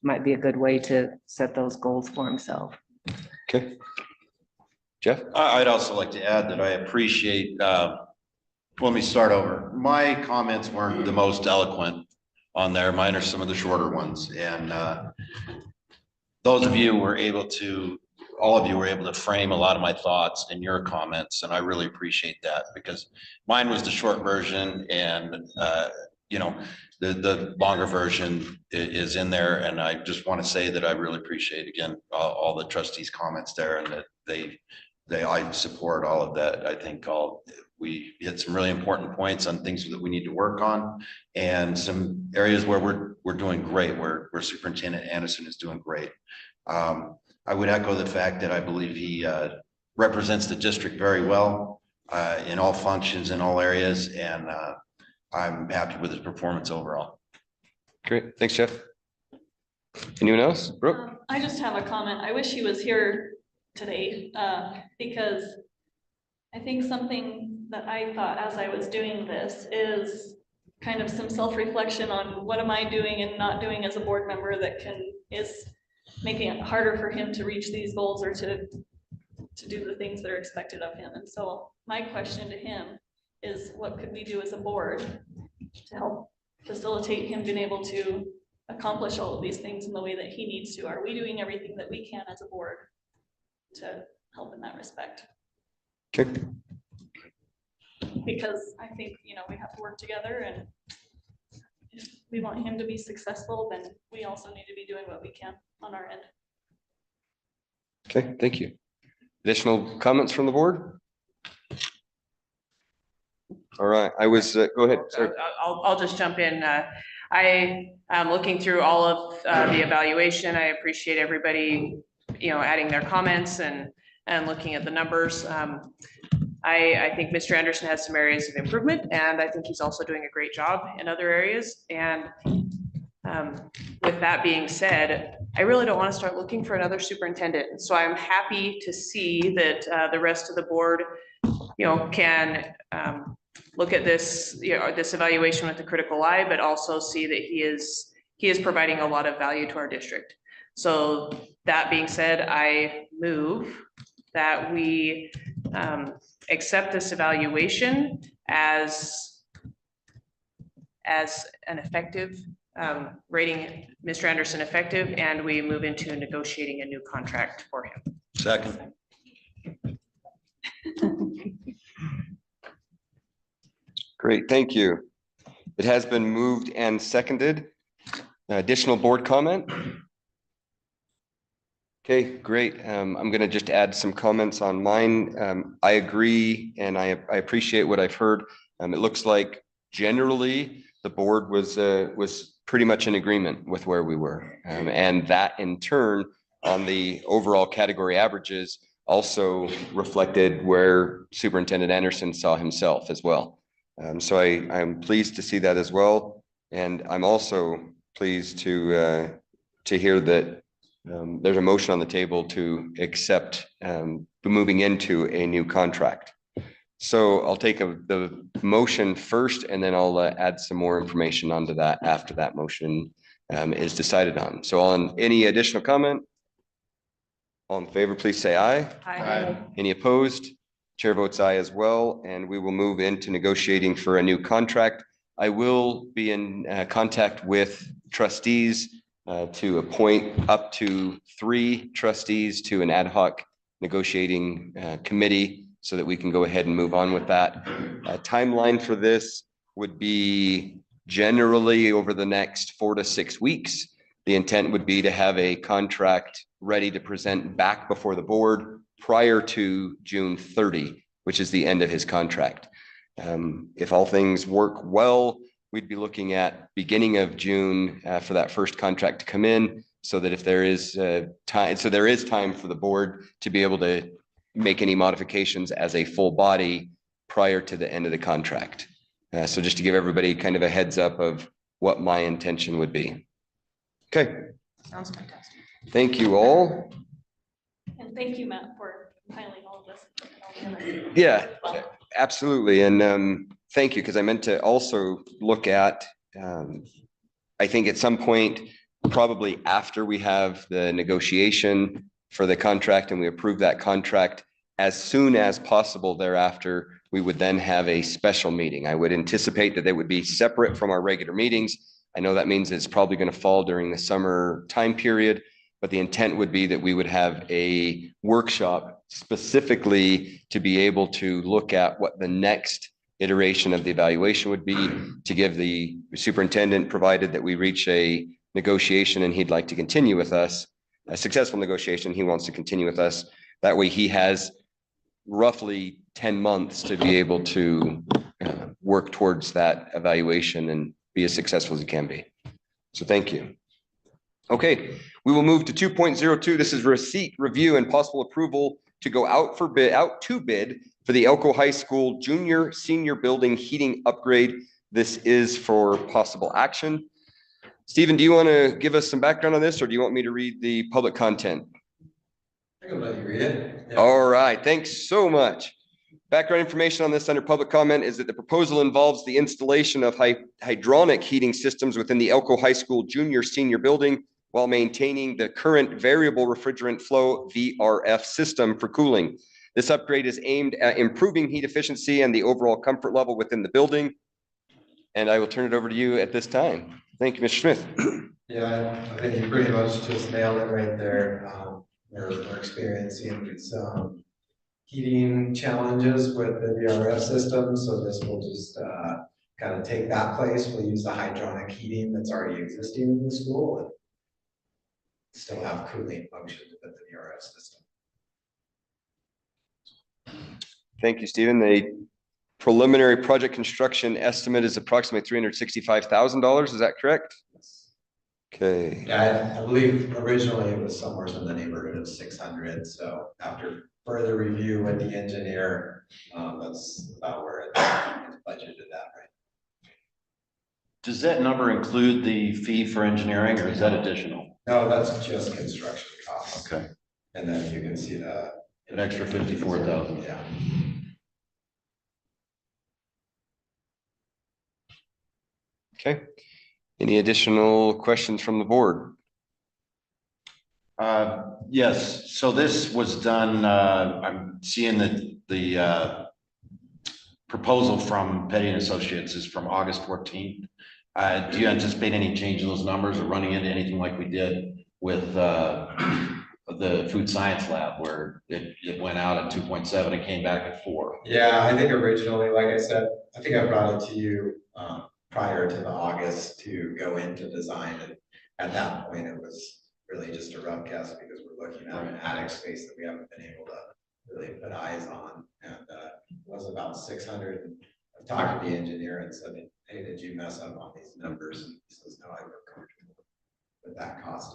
might be a good way to set those goals for himself. Okay. Jeff? I'd also like to add that I appreciate, let me start over. My comments weren't the most eloquent on there. Mine are some of the shorter ones. And those of you were able to, all of you were able to frame a lot of my thoughts in your comments. And I really appreciate that, because mine was the short version, and you know, the longer version is in there. And I just want to say that I really appreciate, again, all the trustees' comments there, and that I support all of that. I think we hit some really important points on things that we need to work on and some areas where we're doing great, where Superintendent Anderson is doing great. I would echo the fact that I believe he represents the district very well in all functions, in all areas, and I'm happy with his performance overall. Great, thanks, Jeff. Anyone else? Brooke? I just have a comment. I wish he was here today, because I think something that I thought as I was doing this is kind of some self-reflection on what am I doing and not doing as a board member that is making it harder for him to reach these goals or to do the things that are expected of him. And so my question to him is, what could we do as a board to help facilitate him being able to accomplish all of these things in the way that he needs to? Are we doing everything that we can as a board to help in that respect? Okay. Because I think, we have to work together, and if we want him to be successful, then we also need to be doing what we can on our end. Okay, thank you. Additional comments from the board? All right, go ahead. Sorry. I'll just jump in. I am looking through all of the evaluation. I appreciate everybody, adding their comments and looking at the numbers. I think Mr. Anderson has some areas of improvement, and I think he's also doing a great job in other areas. And with that being said, I really don't want to start looking for another superintendent. So I'm happy to see that the rest of the board, can look at this, this evaluation with a critical eye, but also see that he is providing a lot of value to our district. So that being said, I move that we accept this evaluation as an effective, rating Mr. Anderson effective, and we move into negotiating a new contract for him. Second. Great, thank you. It has been moved and seconded. Additional board comment? Okay, great. I'm going to just add some comments on mine. I agree, and I appreciate what I've heard. It looks like generally the board was pretty much in agreement with where we were, and that in turn on the overall category averages also reflected where Superintendent Anderson saw himself as well. So I'm pleased to see that as well, and I'm also pleased to hear that there's a motion on the table to accept moving into a new contract. So I'll take the motion first, and then I'll add some more information onto that after that motion is decided on. So on any additional comment? All in favor, please say aye. Aye. Any opposed? Chair votes aye as well, and we will move into negotiating for a new contract. I will be in contact with trustees to appoint up to 3 trustees to an ad hoc negotiating committee so that we can go ahead and move on with that. Timeline for this would be generally over the next 4 to 6 weeks. The intent would be to have a contract ready to present back before the board prior to June 30, which is the end of his contract. If all things work well, we'd be looking at beginning of June for that first contract to come in, so that if there is time, so there is time for the board to be able to make any modifications as a full body prior to the end of the contract. So just to give everybody kind of a heads up of what my intention would be. Okay. Sounds fantastic. Thank you all. And thank you, Matt, for compiling all of this. Yeah, absolutely. And thank you, because I meant to also look at, I think at some point, probably after we have the negotiation for the contract and we approve that contract, as soon as possible thereafter, we would then have a special meeting. I would anticipate that they would be separate from our regular meetings. I know that means it's probably going to fall during the summer time period, but the intent would be that we would have a workshop specifically to be able to look at what the next iteration of the evaluation would be, to give the superintendent, provided that we reach a negotiation and he'd like to continue with us, a successful negotiation, he wants to continue with us. That way he has roughly 10 months to be able to work towards that evaluation and be as successful as you can be. So thank you. Okay, we will move to 2.02. This is receipt, review, and possible approval to go out for bid, for the Elko High School Junior Senior Building Heating Upgrade. This is for possible action. Stephen, do you want to give us some background on this, or do you want me to read the public content? I can let you read it. Yeah. All right, thanks so much. Background information on this under public comment is that the proposal involves the installation of hydronic heating systems within the Elko High School Junior Senior Building while maintaining the current variable refrigerant flow VRF system for cooling. This upgrade is aimed at improving heat efficiency and the overall comfort level within the building. And I will turn it over to you at this time. Thank you, Mr. Smith. Yeah, I think you pretty much just nailed it right there. We're experiencing some heating challenges with the VRF system, so this will just kind of take that place. We'll use the hydronic heating that's already existing in the school and still have cooling functions with the VRF system. Thank you, Stephen. The preliminary project construction estimate is approximately $365,000. Is that correct? Yes. Okay. Yeah, I believe originally it was somewhere in the neighborhood of 600. So after further review with the engineer, that's about where it's budgeted at, right? Does that number include the fee for engineering, or is that additional? No, that's just construction costs. Okay. And then you can see the an extra 54,000. Yeah. Okay. Any additional questions from the board? Yes. So this was done. I'm seeing that the proposal from Petty and Associates is from August 14th. Do you anticipate any change in those numbers or running into anything like we did with the food science lab where it went out at 2.7 and came back at 4? Yeah, I think originally, like I said, I think I brought it to you prior to the August to go into design, and at that point it was really just a rough guess because we're looking at an attic space that we haven't been able to really put eyes on, and it was about 600. I talked to the engineer and said, hey, did you mess up on these numbers? And he says, no, I feel comfortable with that cost.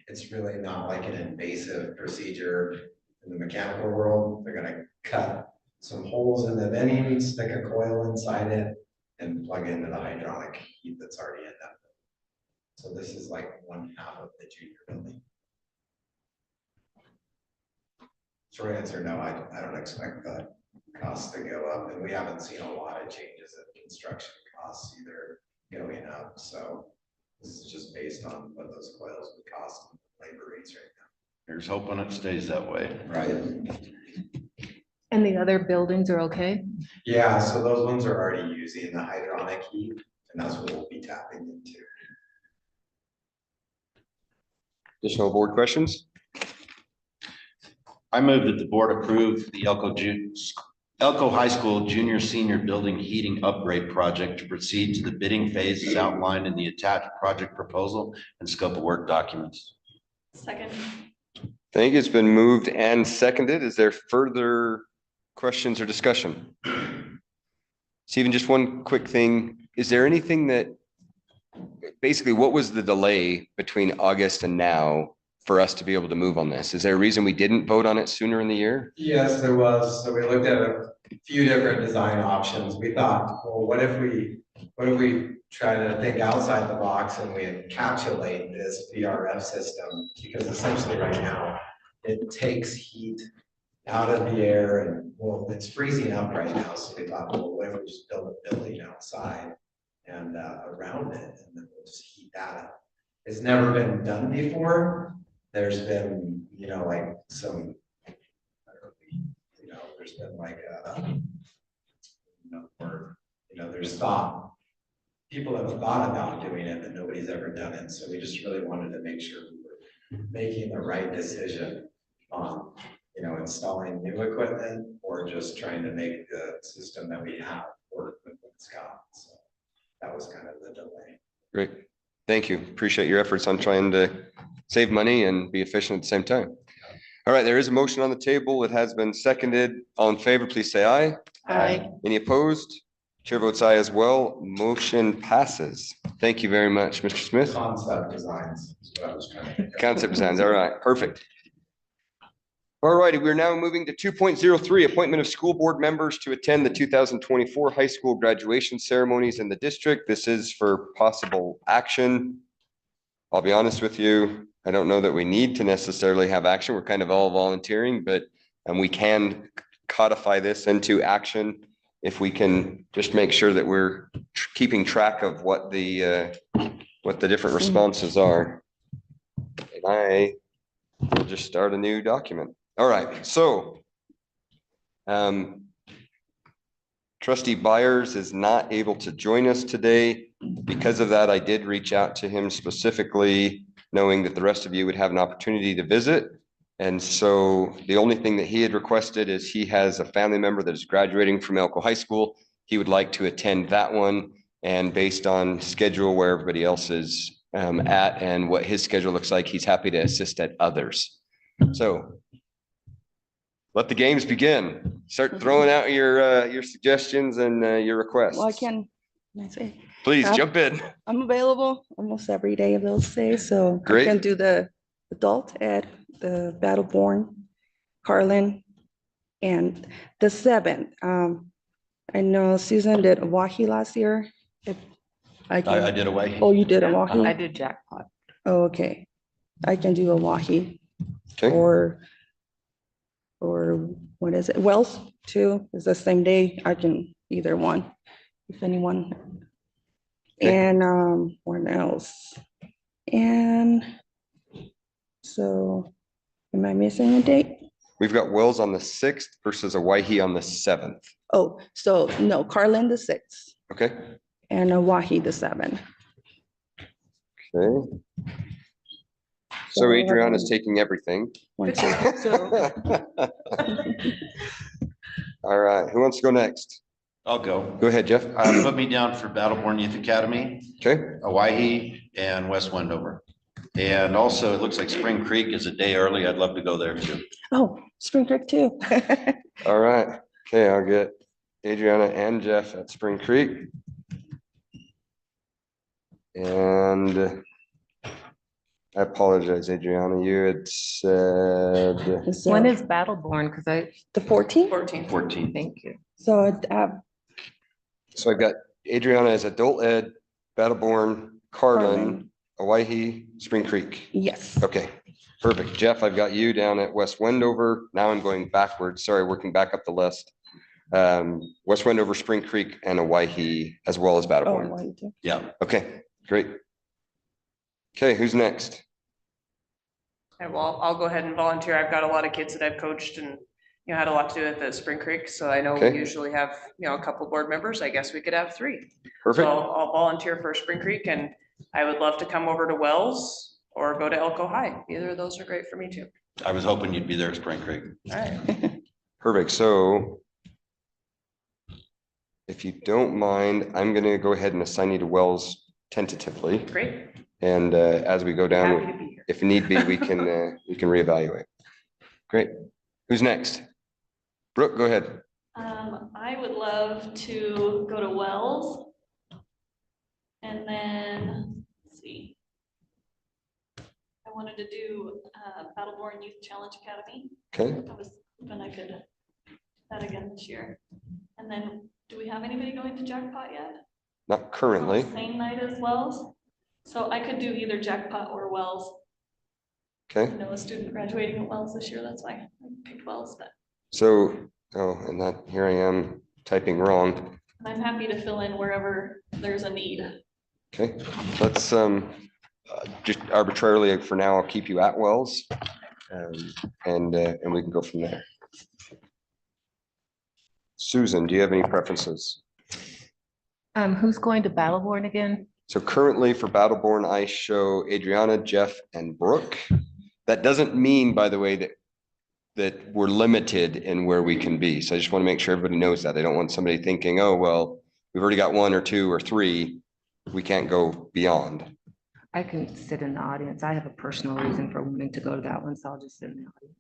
It's really not like an invasive procedure in the mechanical world. They're going to cut some holes in the venting, stick a coil inside it, and plug into the hydronic heat that's already in that building. So this is like 1/2 of the junior building. Short answer, no, I don't expect the costs to go up, and we haven't seen a lot of changes in construction costs either going up. So this is just based on what those coils would cost and labor rates right now. Here's hoping it stays that way. Right. And the other buildings are okay? Yeah, so those ones are already using the hydronic heat, and that's what we'll be tapping into. Additional board questions? I move that the board approve the Elko High School Junior Senior Building Heating Upgrade Project to proceed to the bidding phase as outlined in the attached project proposal and scope of work documents. Second. Thank you. It's been moved and seconded. Is there further questions or discussion? Stephen, just one quick thing. Is there anything that basically what was the delay between August and now for us to be able to move on this? Is there a reason we didn't vote on it sooner in the year? Yes, there was. So we looked at a few different design options. We thought, well, what if we try to think outside the box and we encapsulate this VRF system? Because essentially right now it takes heat out of the air, and well, it's freezing up right now. So we thought, well, what if we just build a building outside and around it, and then we'll just heat that up. It's never been done before. There's been, like some, there's been like, there's thought. People have thought about doing it, but nobody's ever done it. So we just really wanted to make sure we were making the right decision on, installing new equipment or just trying to make the system that we have work with what's got. So that was kind of the delay. Great. Thank you. Appreciate your efforts on trying to save money and be efficient at the same time. All right, there is a motion on the table. It has been seconded. All in favor, please say aye. Aye. Any opposed? Chair votes aye as well. Motion passes. Thank you very much, Mr. Smith. Concept designs is what I was trying to think of. Concept designs. All right, perfect. All righty, we're now moving to 2.03, appointment of school board members to attend the 2024 high school graduation ceremonies in the district. This is for possible action. I'll be honest with you, I don't know that we need to necessarily have action. We're kind of all volunteering, but we can codify this into action if we can just make sure that we're keeping track of what the different responses are. And I will just start a new document. All right, so Trustee Byers is not able to join us today. Because of that, I did reach out to him specifically, knowing that the rest of you would have an opportunity to visit. And so the only thing that he had requested is he has a family member that is graduating from Elko High School. He would like to attend that one. And based on schedule where everybody else is at and what his schedule looks like, he's happy to assist at others. So let the games begin. Start throwing out your suggestions and your requests. Well, can I say? Please jump in. I'm available almost every day of those days, so Great. I can do the adult ed, the Battleborn, Carlin, and the 7th. I know Susan did Oahe last year. If I did Oahe. Oh, you did Oahe? I did jackpot. Oh, okay. I can do Oahe. Okay. Or what is it? Wells too. It's the same day. I can either one, if anyone. Okay. And what else? And so am I missing a date? We've got Wells on the 6th versus Oahe on the 7th. Oh, so no, Carlin the 6th Okay. and Oahe the 7th. Okay. So Adriana's taking everything. One, two, so All right, who wants to go next? I'll go. Go ahead, Jeff. Put me down for Battleborn Youth Academy, Okay, Oahe, and West Wendover. And also, it looks like Spring Creek is a day early. I'd love to go there too. oh, Spring Creek too. all right. Okay, I'll get Adriana and Jeff at Spring Creek. And I apologize, Adriana, you had said. When is Battleborn? Because the 14th? 14. Thank you. So So I've got Adriana as adult ed, Battleborn, Carlin, Oahe, Spring Creek. yes. Okay, perfect. Jeff, I've got you down at West Wendover. Now I'm going backwards. Sorry, working back up the list. West Wendover, Spring Creek, and Oahe, as well as Oh, Battleborn. Oahe too. Yeah. Okay, great. Okay, who's next? Okay, well, I'll go ahead and volunteer. I've got a lot of kids that I've coached and, had a lot to do at the Spring Creek. So I know Okay. we usually have, a couple board members. I guess we could have 3. Perfect. So I'll volunteer for Spring Creek and I would love to come over to Wells or go to Elko High. Either of those are great for me too. I was hoping you'd be there at Spring Creek. All right. Perfect. So if you don't mind, I'm gonna go ahead and assign you to Wells tentatively. Great. And as we go Happy to down, be here. if need be, we can reevaluate. Great. Who's next? Brooke, go ahead. I would love to go to Wells. And then, let's see. I wanted to do Battleborn Youth Challenge Academy. Okay. I was hoping I could do that again this year. And then, do we have anybody going to Jackpot yet? Not currently. Same night as Wells. So I could do either Jackpot or Wells. Okay. I know a student graduating at Wells this year. That's why I picked Wells, but So, and that, here I am typing wrong. I'm happy to fill in wherever there's a need. Okay, let's just arbitrarily for now, I'll keep you at Wells. And we can go from there. Susan, do you have any preferences? Who's going to Battleborn again? So currently for Battleborn, I show Adriana, Jeff, and Brooke. That doesn't mean, by the way, that we're limited in where we can be. So I just want to make sure everybody knows that. I don't want somebody thinking, oh, well, we've already got 1 or 2 or 3. We can't go beyond. I can sit in the audience. I have a personal reason for wanting to go to that one, so I'll just sit in the audience.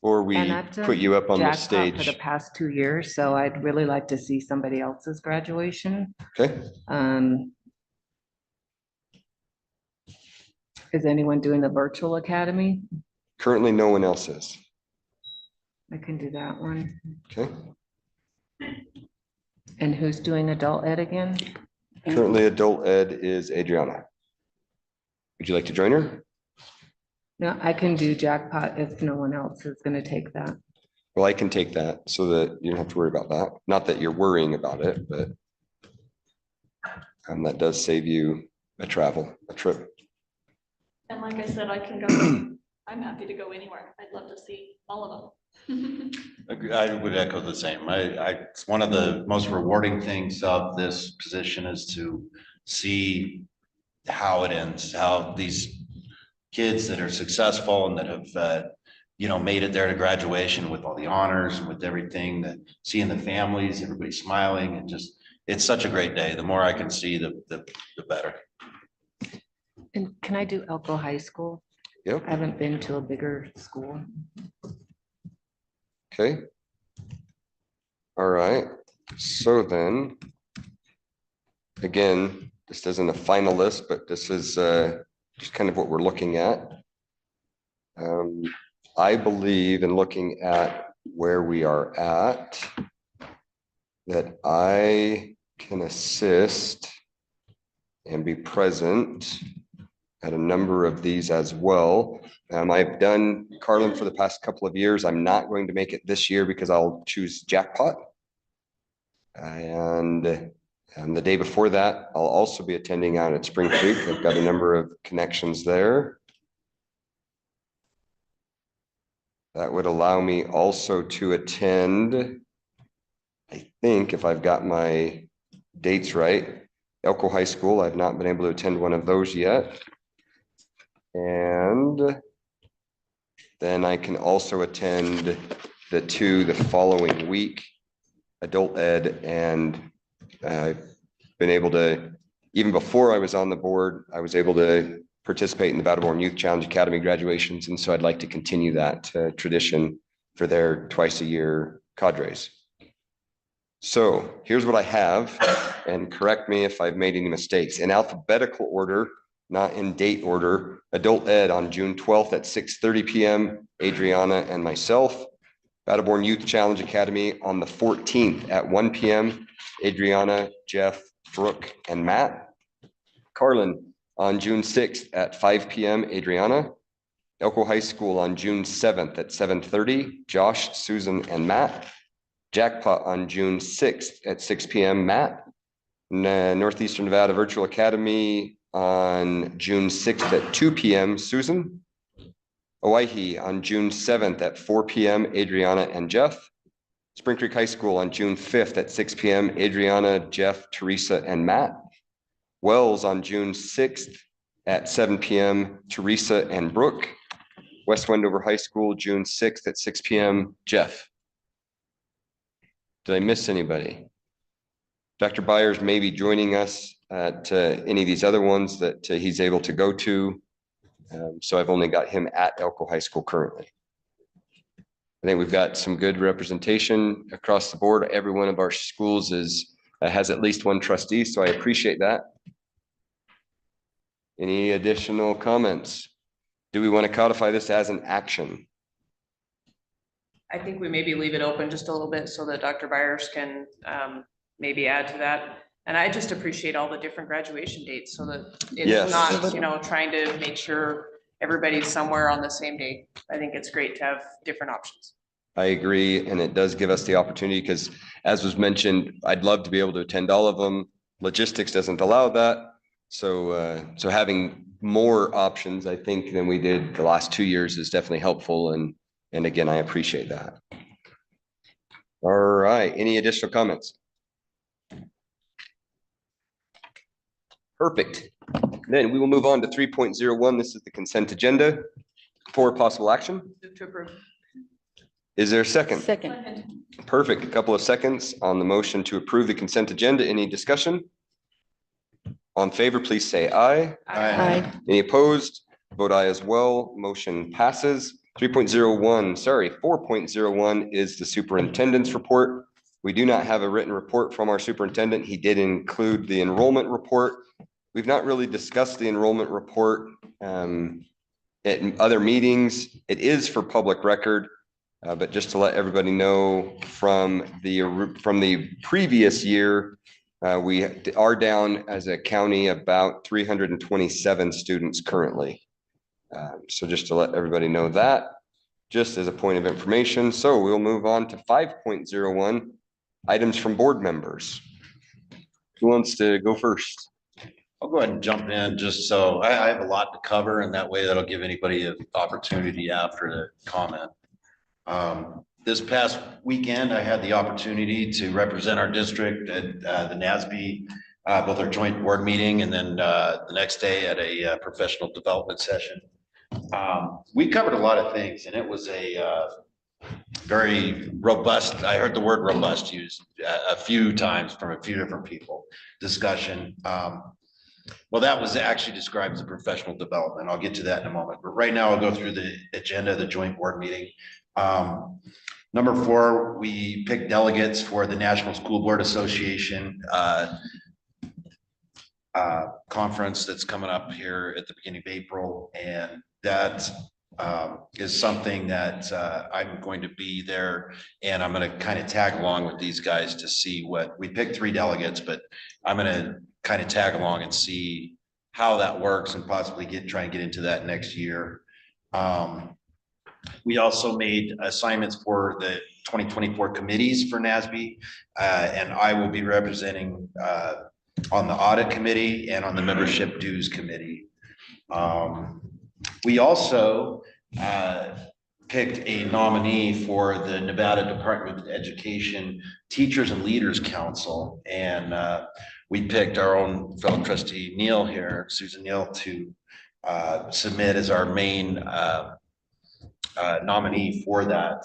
Or we And I've done put you up on the jackpot for the stage. past 2 years, so I'd really like to see somebody else's graduation. Okay, Is anyone doing the virtual academy? currently no one else is. I can do that one. Okay, And who's doing adult ed again? currently adult ed is Adriana. Would you like to join her? No, I can do jackpot if no one else is gonna take that. Well, I can take that so that you don't have to worry about that. Not that you're worrying about it, but that does save you a trip. And like I said, I can go, I'm happy to go anywhere. I'd love to see all of them. I would echo the same. It's one of the most rewarding things of this position is to see how it ends, how these kids that are successful and that have, made it there to graduation with all the honors and with everything, that seeing the families, everybody smiling, and just, it's such a great day. The more I can see, the better. And can I do Elko High School? Yep. I haven't been to a bigger school. Okay. All right, so then, again, this isn't a final list, but this is just kind of what we're looking at. I believe in looking at where we are at, that I can assist and be present at a number of these as well. I've done Carlin for the past couple of years. I'm not going to make it this year because I'll choose jackpot. And the day before that, I'll also be attending out at Spring Creek. I've got a number of connections there. That would allow me also to attend, I think if I've got my dates right, Elko High School. I've not been able to attend one of those yet. And then I can also attend the following week, adult ed, and I've been able to, even before I was on the board, I was able to participate in the Battleborn Youth Challenge Academy graduations. And so I'd like to continue that tradition for their twice a year cadres. So here's what I have, and correct me if I've made any mistakes. In alphabetical order, not in date order, adult ed on June 12th at 6:30 p.m., Adriana and myself. Battleborn Youth Challenge Academy on the 14th at 1 p.m., Adriana, Jeff, Brooke, and Matt. Carlin on June 6th at 5 p.m., Adriana. Elko High School on June 7th at 7:30, Josh, Susan, and Matt. Jackpot on June 6th at 6 p.m., Matt. Northeastern Nevada Virtual Academy on June 6th at 2 p.m., Susan. Owyhee on June 7th at 4 p.m., Adriana and Jeff. Spring Creek High School on June 5th at 6 p.m., Adriana, Jeff, Teresa, and Matt. Wells on June 6th at 7 p.m., Teresa and Brooke. West Wendover High School, June 6th at 6 p.m., Jeff. Did I miss anybody? Dr. Byers may be joining us at any of these other ones that he's able to go to. So I've only got him at Elko High School currently. I think we've got some good representation across the board. Every one of our schools has at least one trustee, so I appreciate that. Any additional comments? Do we want to codify this as an action? I think we maybe leave it open just a little bit so that Dr. Byers can maybe add to that. And I just appreciate all the different graduation dates so that it's not, trying to make sure everybody's somewhere on the same date. I think it's great to have different options. I agree. And it does give us the opportunity because, as was mentioned, I'd love to be able to attend all of them. Logistics doesn't allow that. So having more options, I think, than we did the last 2 years is definitely helpful. And again, I appreciate that. All right. Any additional comments? Perfect. Then we will move on to 3.01. This is the consent agenda for possible action. To approve. Is there a second? Second. Perfect. A couple of seconds on the motion to approve the consent agenda. Any discussion? All in favor, please say aye. Aye. Any opposed? Vote aye as well. Motion passes. 3.01, sorry, 4.01 is the superintendent's report. We do not have a written report from our superintendent. He did include the enrollment report. We've not really discussed the enrollment report at other meetings. It is for public record, but just to let everybody know from the previous year, we are down as a county about 327 students currently. So just to let everybody know that, just as a point of information. So we'll move on to 5.01, items from board members. Who wants to go first? I'll go ahead and jump in just so I have a lot to cover, and that way that'll give anybody an opportunity after to comment. This past weekend, I had the opportunity to represent our district at the NASB, both our joint board meeting and then the next day at a professional development session. We covered a lot of things, and it was a very robust, I heard the word robust used a few times from a few different people, discussion. Well, that was actually described as a professional development. I'll get to that in a moment. But right now I'll go through the agenda of the joint board meeting. Number 4, we picked delegates for the National School Board Association conference that's coming up here at the beginning of April. And that is something that I'm going to be there, and I'm going to kind of tag along with these guys to see what we picked 3 delegates, but I'm going to kind of tag along and see how that works and possibly try and get into that next year. We also made assignments for the 2024 committees for NASB, and I will be representing on the audit committee and on the membership dues committee. We also picked a nominee for the Nevada Department of Education Teachers and Leaders Council, and we picked our own fellow trustee Neil here, Susan Neal, to submit as our main nominee for that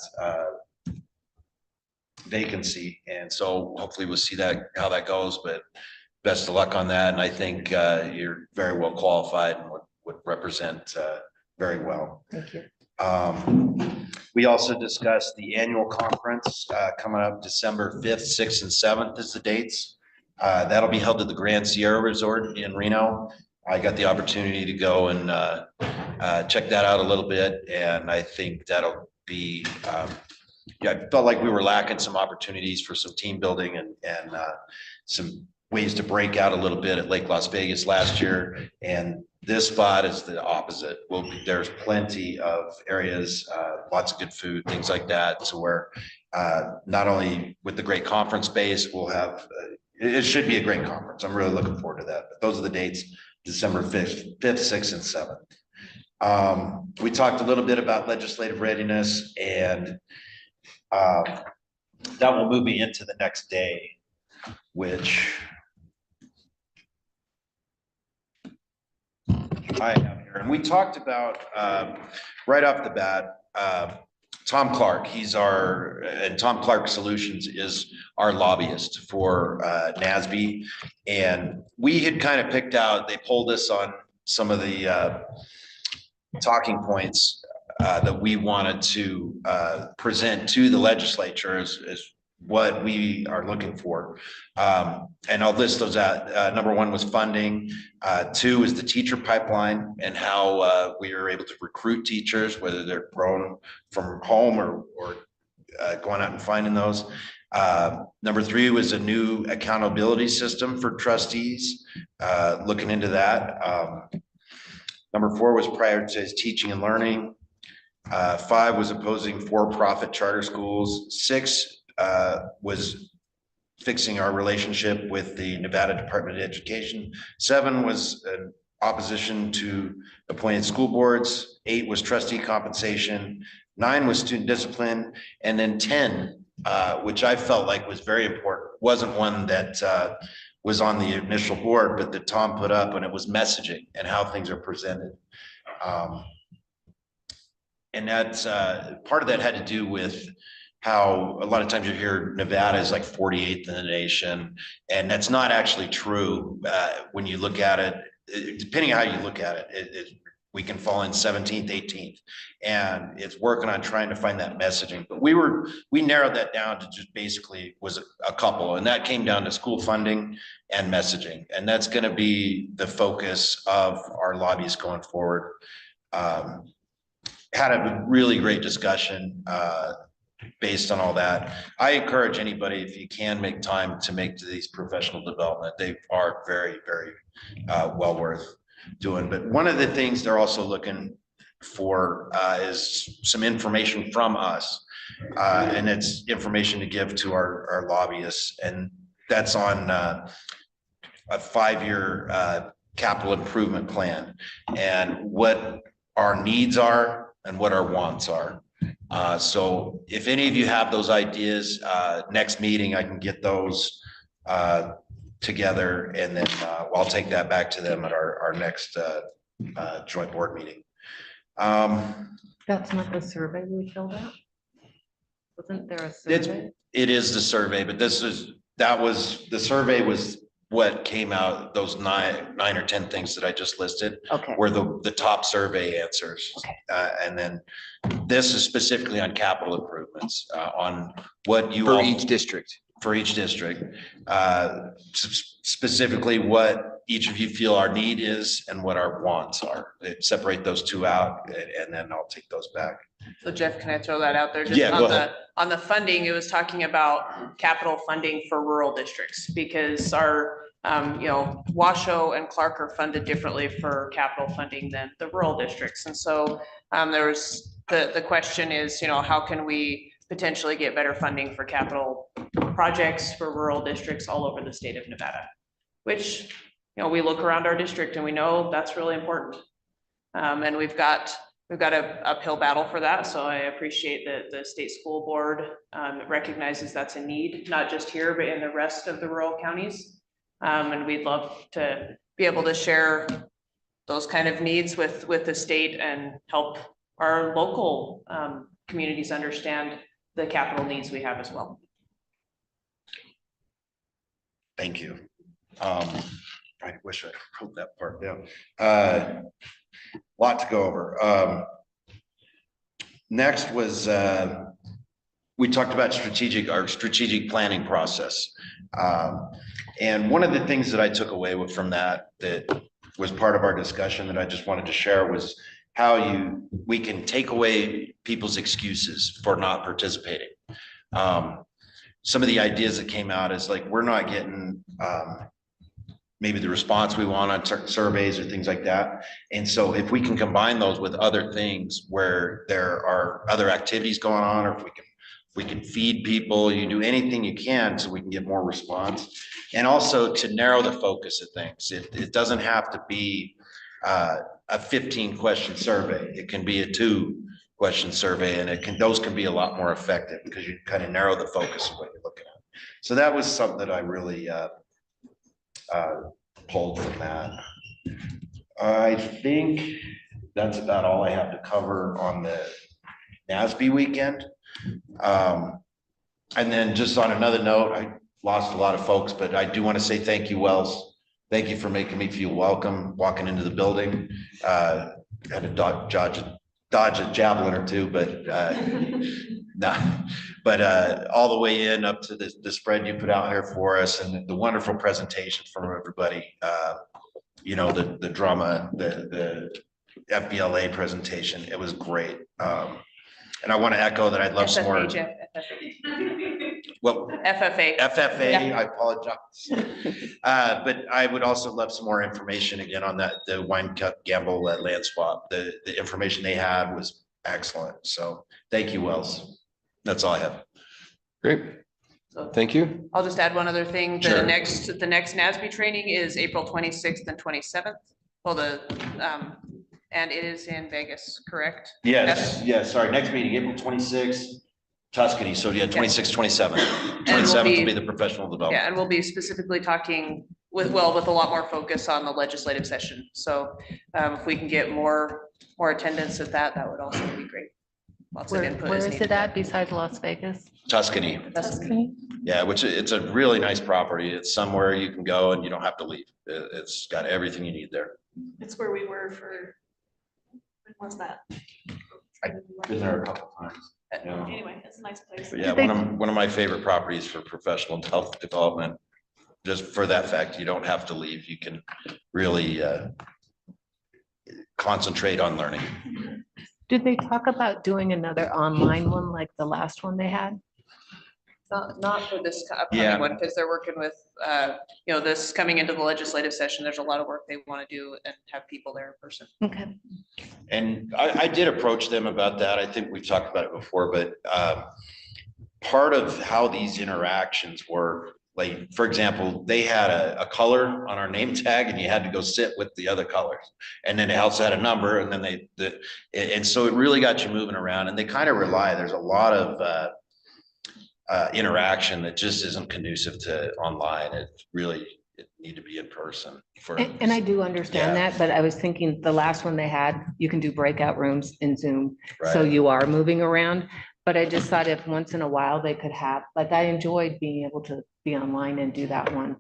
vacancy. And so hopefully we'll see that how that goes, but best of luck on that. And I think you're very well qualified and would represent very well. Thank you. We also discussed the annual conference coming up December 5th, 6th, and 7th is the dates. That'll be held at the Grand Sierra Resort in Reno. I got the opportunity to go and check that out a little bit, and I think that'll be, yeah, I felt like we were lacking some opportunities for some team building and some ways to break out a little bit at Lake Las Vegas last year. And this spot is the opposite. There's plenty of areas, lots of good food, things like that, to where not only with the great conference space, we'll have, it should be a great conference. I'm really looking forward to that. But those are the dates, December 5th, 6th, and 7th. We talked a little bit about legislative readiness, and that will move me into the next day, which I have here. And we talked about right off the bat, Tom Clark. And Tom Clark Solutions is our lobbyist for NASB. And we had kind of picked out, they pulled us on some of the talking points that we wanted to present to the legislature as what we are looking for. And I'll list those out. Number 1 was funding. 2 is the teacher pipeline and how we are able to recruit teachers, whether they're grown from home or going out and finding those. Number 3 was a new accountability system for trustees, looking into that. Number 4 was prioritized teaching and learning. 5 was opposing for-profit charter schools. 6 was fixing our relationship with the Nevada Department of Education. 7 was an opposition to appointed school boards. 8 was trustee compensation. 9 was student discipline. And then 10, which I felt like was very important, wasn't one that was on the initial board, but that Tom put up, and it was messaging and how things are presented. And that's part of that had to do with how a lot of times you hear Nevada is like 48th in the nation, and that's not actually true when you look at it. Depending on how you look at it, we can fall in 17th, 18th. And it's working on trying to find that messaging. But we narrowed that down to just basically was a couple, and that came down to school funding and messaging. And that's going to be the focus of our lobbyists going forward. Had a really great discussion based on all that. I encourage anybody, if you can make time to make these professional development, they are very, very well worth doing. But one of the things they're also looking for is some information from us. And it's information to give to our lobbyists. And that's on a 5-year capital improvement plan and what our needs are and what our wants are. So if any of you have those ideas, next meeting, I can get those together, and then I'll take that back to them at our next joint board meeting. That's not the survey we filled out? Wasn't there a survey? It is the survey, but the survey was what came out, those nine or 10 things that I just listed. Okay. Were the top survey answers. Okay. And then this is specifically on capital improvements, on what you. For each district. For each district, specifically what each of you feel our need is and what our wants are. Separate those two out, and then I'll take those back. So Jeff, can I throw that out there? Just Yeah, on go ahead. on the funding, it was talking about capital funding for rural districts, because our, Washoe and Clark are funded differently for capital funding than the rural districts. And so there was, the question is, how can we potentially get better funding for capital projects for rural districts all over the state of Nevada, which, we look around our district and we know that's really important. And we've got an uphill battle for that. So I appreciate that the state school board recognizes that's a need, not just here, but in the rest of the rural counties. And we'd love to be able to share those kind of needs with the state and help our local communities understand the capital needs we have as well. Thank you. I wish I wrote that part down. Lot to go over. Next was, we talked about our strategic planning process. And one of the things that I took away from that was part of our discussion that I just wanted to share was how we can take away people's excuses for not participating. Some of the ideas that came out is like, we're not getting maybe the response we want on certain surveys or things like that. And so if we can combine those with other things where there are other activities going on, or if we can feed people, you do anything you can so we can get more response. And also to narrow the focus of things. It doesn't have to be a 15-question survey. It can be a 2-question survey, and those can be a lot more effective because you kind of narrow the focus of what you're looking at. So that was something that I really pulled from that. I think that's about all I have to cover on the NASB weekend. And then just on another note, I lost a lot of folks, but I do want to say thank you, Wells. Thank you for making me feel welcome walking into the building. Had to dodge a javelin or two, but all the way in up to the spread you put out here for us, and the wonderful presentation from everybody. The drama, the FBLA presentation, it was great. And I want to echo that I'd love some more. Well, FFA, yeah. I apologize. But I would also love some more information again on the wine cup gamble land swap. The information they had was excellent. So thank you, Wells. That's all I have. Great. Thank you. I'll just add one other thing. Sure. The next NASB training is April 26th and 27th. Well, and it is in Vegas, correct? Yes. Sorry. Next meeting, April 26th. Tuscany, so yeah, 26, 27. 27th will be the professional development. Yeah, and we'll be specifically talking with a lot more focus on the legislative session. So if we can get more attendance at that would also be great. Lots of input. Where is it at besides Las Vegas? Tuscany. Tuscany? Yeah, which it's a really nice property. It's somewhere you can go and you don't have to leave. It's got everything you need there. It's where we were for When was that? Been there a couple times. Yeah. Anyway, it's a nice place. But yeah, one of my favorite properties for professional development. Just for that fact, you don't have to leave. You can really concentrate on learning. Did they talk about doing another online one like the last one they had? Not for this Yeah. upcoming one, because they're working with, this coming into the legislative session, there's a lot of work they want to do and have people there in person. Okay. And I did approach them about that. I think we've talked about it before, but part of how these interactions work, like, for example, they had a color on our name tag and you had to go sit with the other colors. And then it also had a number, and then and so it really got you moving around, and they kind of rely, there's a lot of interaction that just isn't conducive to online. It need to be in person for. And I do understand that, but I was thinking the last one they had, you can do breakout rooms in Zoom. So Right. you are moving around. But I just thought if once in a while they could have, like, I enjoyed being able to be online and do that one.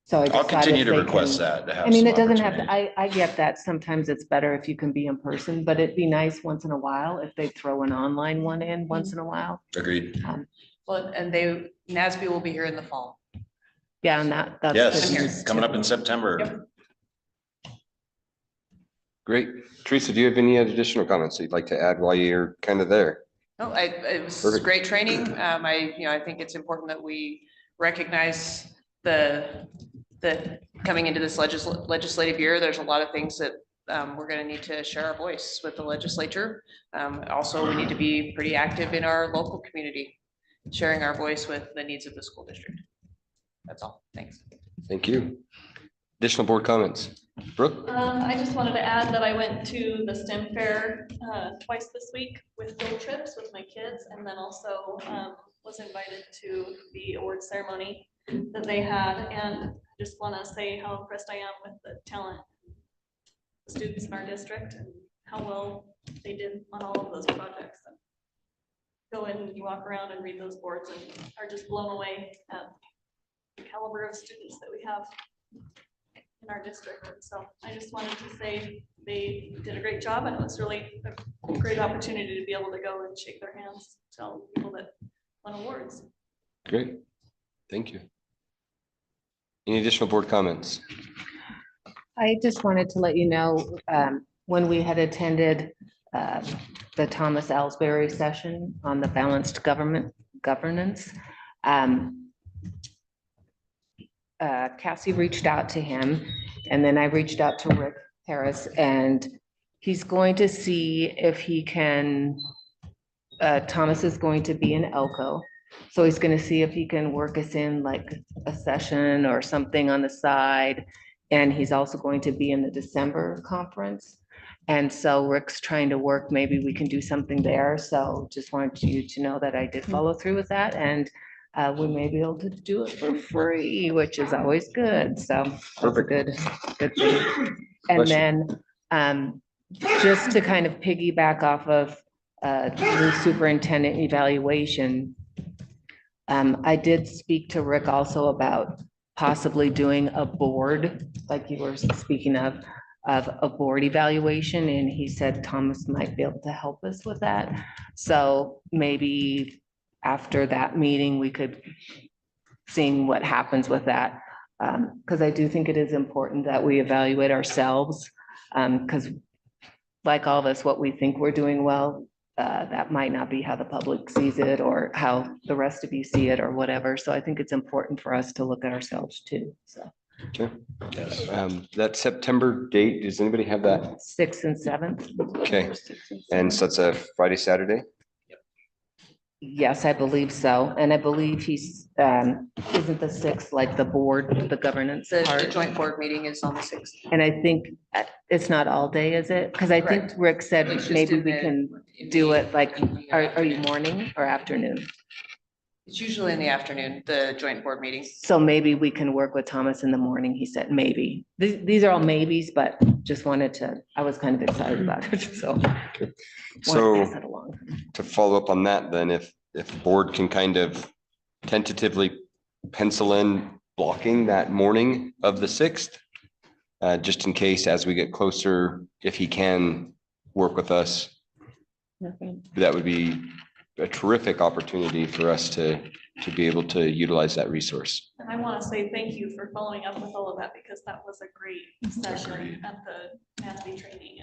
So I just I'll thought continue if to they request can- that. To have I mean, some it doesn't have opportunity. to, I get that sometimes it's better if you can be in person, but it'd be nice once in a while if they throw an online one in once in a while. Agreed. Well, and NASB will be here in the fall. Yeah, and that's. good Yes, news, coming too. up in September. Yep. Great. Teresa, do you have any additional comments that you'd like to add while you're kind of there? No, it was Perfect. great training. I think it's important that we recognize the coming into this legislative year, there's a lot of things that we're going to need to share our voice with the legislature. Also, we need to be pretty active in our local community, sharing our voice with the needs of the school district. That's all. Thanks. Thank you. Additional board comments? Brooke? I just wanted to add that I went to the STEM fair twice this week with field trips with my kids, and then also was invited to the award ceremony that they had, and just want to say how impressed I am with the talent, the students in our district, and how well they did on all of those projects. And go in and you walk around and read those boards and are just blown away at the caliber of students that we have in our district. And so I just wanted to say they did a great job, and it was really a great opportunity to be able to go and shake their hands, tell people that won awards. Great. Thank you. Any additional board comments? I just wanted to let you know, when we had attended the Thomas Ellsbury session on the balanced governance, Cassie reached out to him, and then I reached out to Rick Harris, and he's going to see if he can, Thomas is going to be in Elko. So he's going to see if he can work us in like a session or something on the side. And he's also going to be in the December conference. And so Rick's trying to work, maybe we can do something there. So just wanted you to know that I did follow through with that, and we may be able to do it for free, which is always good. So that's a good thing. And then just to kind of piggyback off of new superintendent evaluation, I did speak to Rick also about possibly doing a board, like you were speaking of a board evaluation, and he said Thomas might be able to help us with that. So maybe after that meeting, we could see what happens with that. Because I do think it is important that we evaluate ourselves, because like all of us, what we think we're doing well, that might not be how the public sees it or how the rest of you see it or whatever. So I think it's important for us to look at ourselves too, so. Okay. That September date, does anybody have that? 6th and 7th. Okay. And so it's a Friday, Saturday? Yes, I believe so. And I believe he's, isn't the 6th like the board, the governance The part? joint board meeting is on the 6th. And I think it's not all day, is it? Because I think Correct. Rick said It's just maybe in we the- can in do the it like, evening or are you afternoon. morning or afternoon? It's usually in the afternoon, the joint board meeting. So maybe we can work with Thomas in the morning, he said, maybe. These are all maybes, but just wanted to, I was kind of excited about it, so. wanted to So pass that along. to follow up on that, then if the board can kind of tentatively pencil in blocking that morning of the 6th, just in case as we get closer, if he can work with us, that would be a terrific opportunity for us to be able to utilize that resource. And I want to say thank you for following up with all of that, because that was a great session at the NASB training.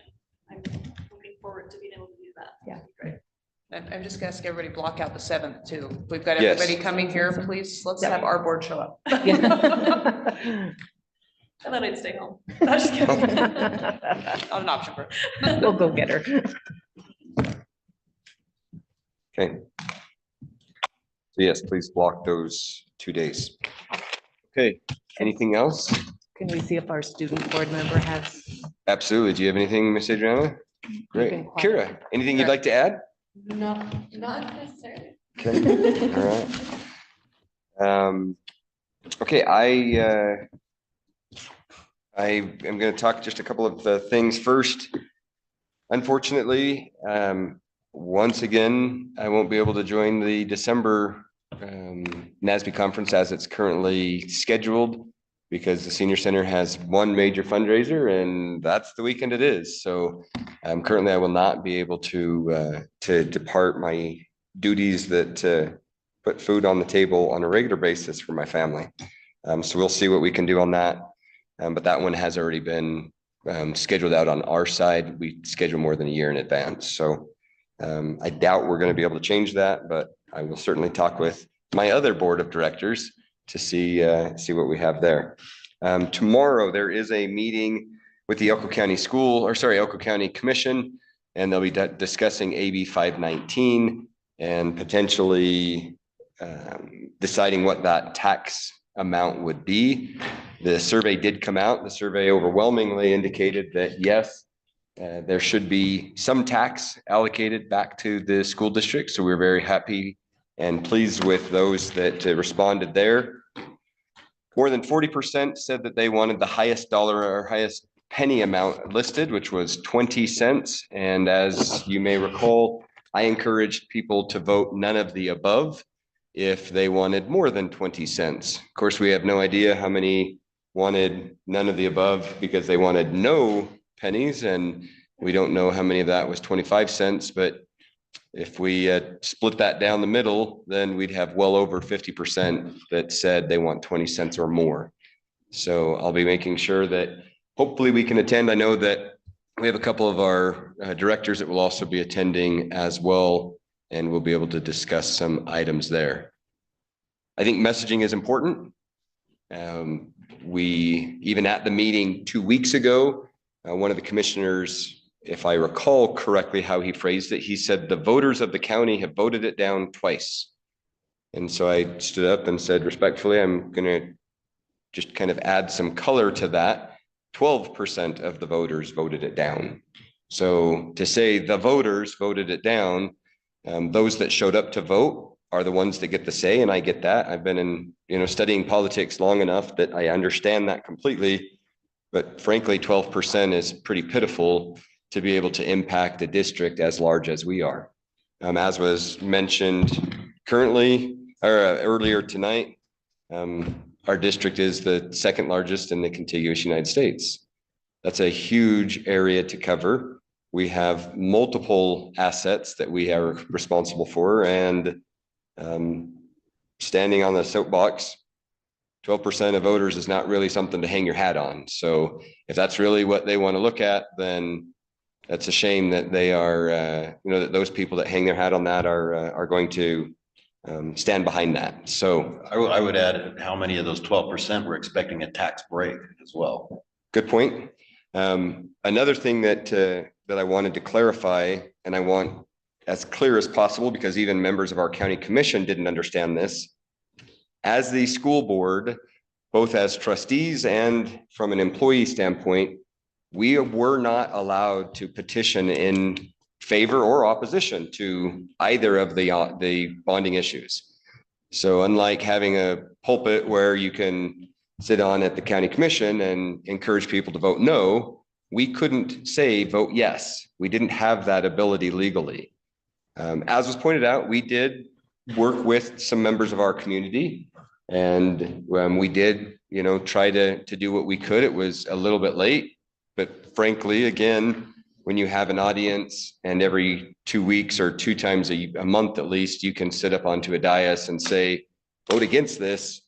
And I'm looking forward to being able to do that. Yeah, great. And I'm just gonna ask everybody to block out the 7th too. We've got Yes. everybody coming here, please. Let's have our board show up. I thought I'd stay home. I'm just kidding. Not an option for. We'll go get her. Okay. So yes, please block those 2 days. Okay, anything else? Can we see if our student board member has? Absolutely. Do you have anything, Ms. Adriana? Great. been quiet. Kira, anything you'd like to add? No, not necessarily. Okay, all right. Okay, I am going to talk just a couple of things first. Unfortunately, once again, I won't be able to join the December NASB conference as it's currently scheduled, because the senior center has one major fundraiser and that's the weekend it is. So currently I will not be able to depart my duties that put food on the table on a regular basis for my family. So we'll see what we can do on that. But that one has already been scheduled out on our side. We schedule more than a year in advance. So I doubt we're going to be able to change that, but I will certainly talk with my other board of directors to see what we have there. Tomorrow, there is a meeting with the Elko County Elko County Commission, and they'll be discussing AB 519 and potentially deciding what that tax amount would be. The survey did come out. The survey overwhelmingly indicated that yes, there should be some tax allocated back to the school district. So we're very happy and pleased with those that responded there. More than 40% said that they wanted the highest dollar or highest penny amount listed, which was 20 cents. And as you may recall, I encouraged people to vote none of the above if they wanted more than 20 cents. Of course, we have no idea how many wanted none of the above because they wanted no pennies, and we don't know how many of that was 25 cents, but if we split that down the middle, then we'd have well over 50% that said they want 20 cents or more. So I'll be making sure that hopefully we can attend. I know that we have a couple of our directors that will also be attending as well, and we'll be able to discuss some items there. I think messaging is important. We, even at the meeting 2 weeks ago, one of the commissioners, if I recall correctly how he phrased it, he said the voters of the county have voted it down twice. And so I stood up and said, respectfully, I'm going to just kind of add some color to that. 12% of the voters voted it down. So to say the voters voted it down, those that showed up to vote are the ones that get the say, and I get that. I've been in, studying politics long enough that I understand that completely. But frankly, 12% is pretty pitiful to be able to impact a district as large as we are. As was mentioned currently, or earlier tonight, our district is the second largest in the contiguous United States. That's a huge area to cover. We have multiple assets that we are responsible for, and standing on the soapbox, 12% of voters is not really something to hang your hat on. So if that's really what they want to look at, then that's a shame that they are, that those people that hang their hat on that are going to stand behind that. So I would add how many of those 12% were expecting a tax break as well. Good point. Another thing that I wanted to clarify, and I want as clear as possible, because even members of our county commission didn't understand this. As the school board, both as trustees and from an employee standpoint, we were not allowed to petition in favor or opposition to either of the bonding issues. So unlike having a pulpit where you can sit on at the county commission and encourage people to vote no, we couldn't say vote yes. We didn't have that ability legally. As was pointed out, we did work with some members of our community And we did, try to do what we could. It was a little bit late, but frankly, again, when you have an audience and every 2 weeks or 2 times a month at least, you can sit up onto a dais and say, vote against this,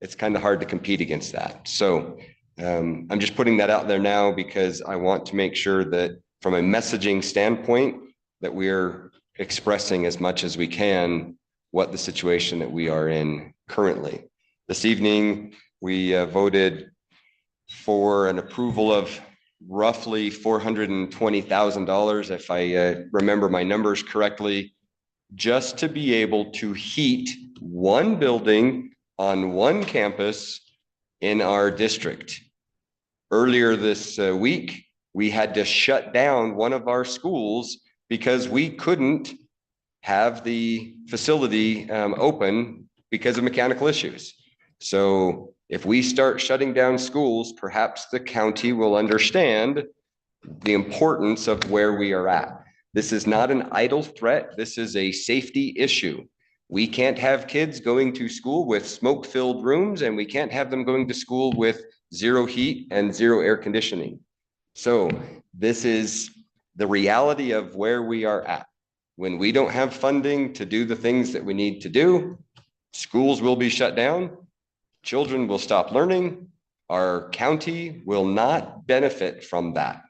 it's kind of hard to compete against that. So I'm just putting that out there now because I want to make sure that from a messaging standpoint, that we're expressing as much as we can what the situation that we are in currently. This evening, we voted for an approval of roughly $420,000, if I remember my numbers correctly, just to be able to heat one building on one campus in our district. Earlier this week, we had to shut down one of our schools because we couldn't have the facility open because of mechanical issues. So if we start shutting down schools, perhaps the county will understand the importance of where we are at. This is not an idle threat. This is a safety issue. We can't have kids going to school with smoke-filled rooms, and we can't have them going to school with zero heat and zero air conditioning. So this is the reality of where we are at. When we don't have funding to do the things that we need to do, schools will be shut down, children will stop learning, our county will not benefit from that.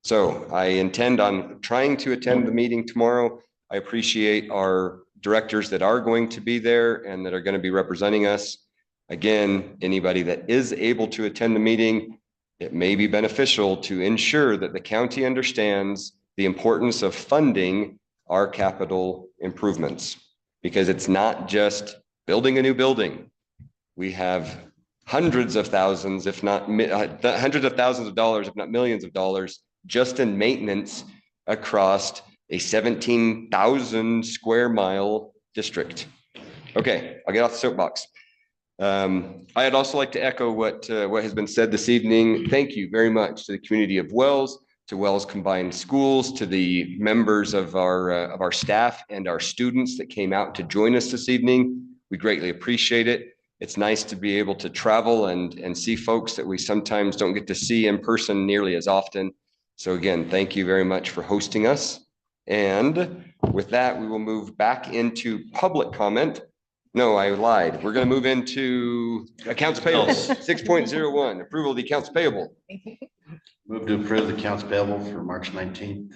So I intend on trying to attend the meeting tomorrow. I appreciate our directors that are going to be there and that are going to be representing us. Again, anybody that is able to attend the meeting, it may be beneficial to ensure that the county understands the importance of funding our capital improvements, because it's not just building a new building. We have hundreds of thousands, if not hundreds of thousands of dollars, if not millions of dollars, just in maintenance across a 17,000 square mile district. Okay, I'll get off the soapbox. I'd also like to echo what has been said this evening. Thank you very much to the community of Wells, to Wells Combined Schools, to the members of our staff and our students that came out to join us this evening. We greatly appreciate it. It's nice to be able to travel and see folks that we sometimes don't get to see in person nearly as often. So again, thank you very much for hosting us. And with that, we will move back into public comment. No, I lied. We're going to move into accounts payable. 6.01, approval of the accounts payable. Move to approve the accounts payable for March 19th.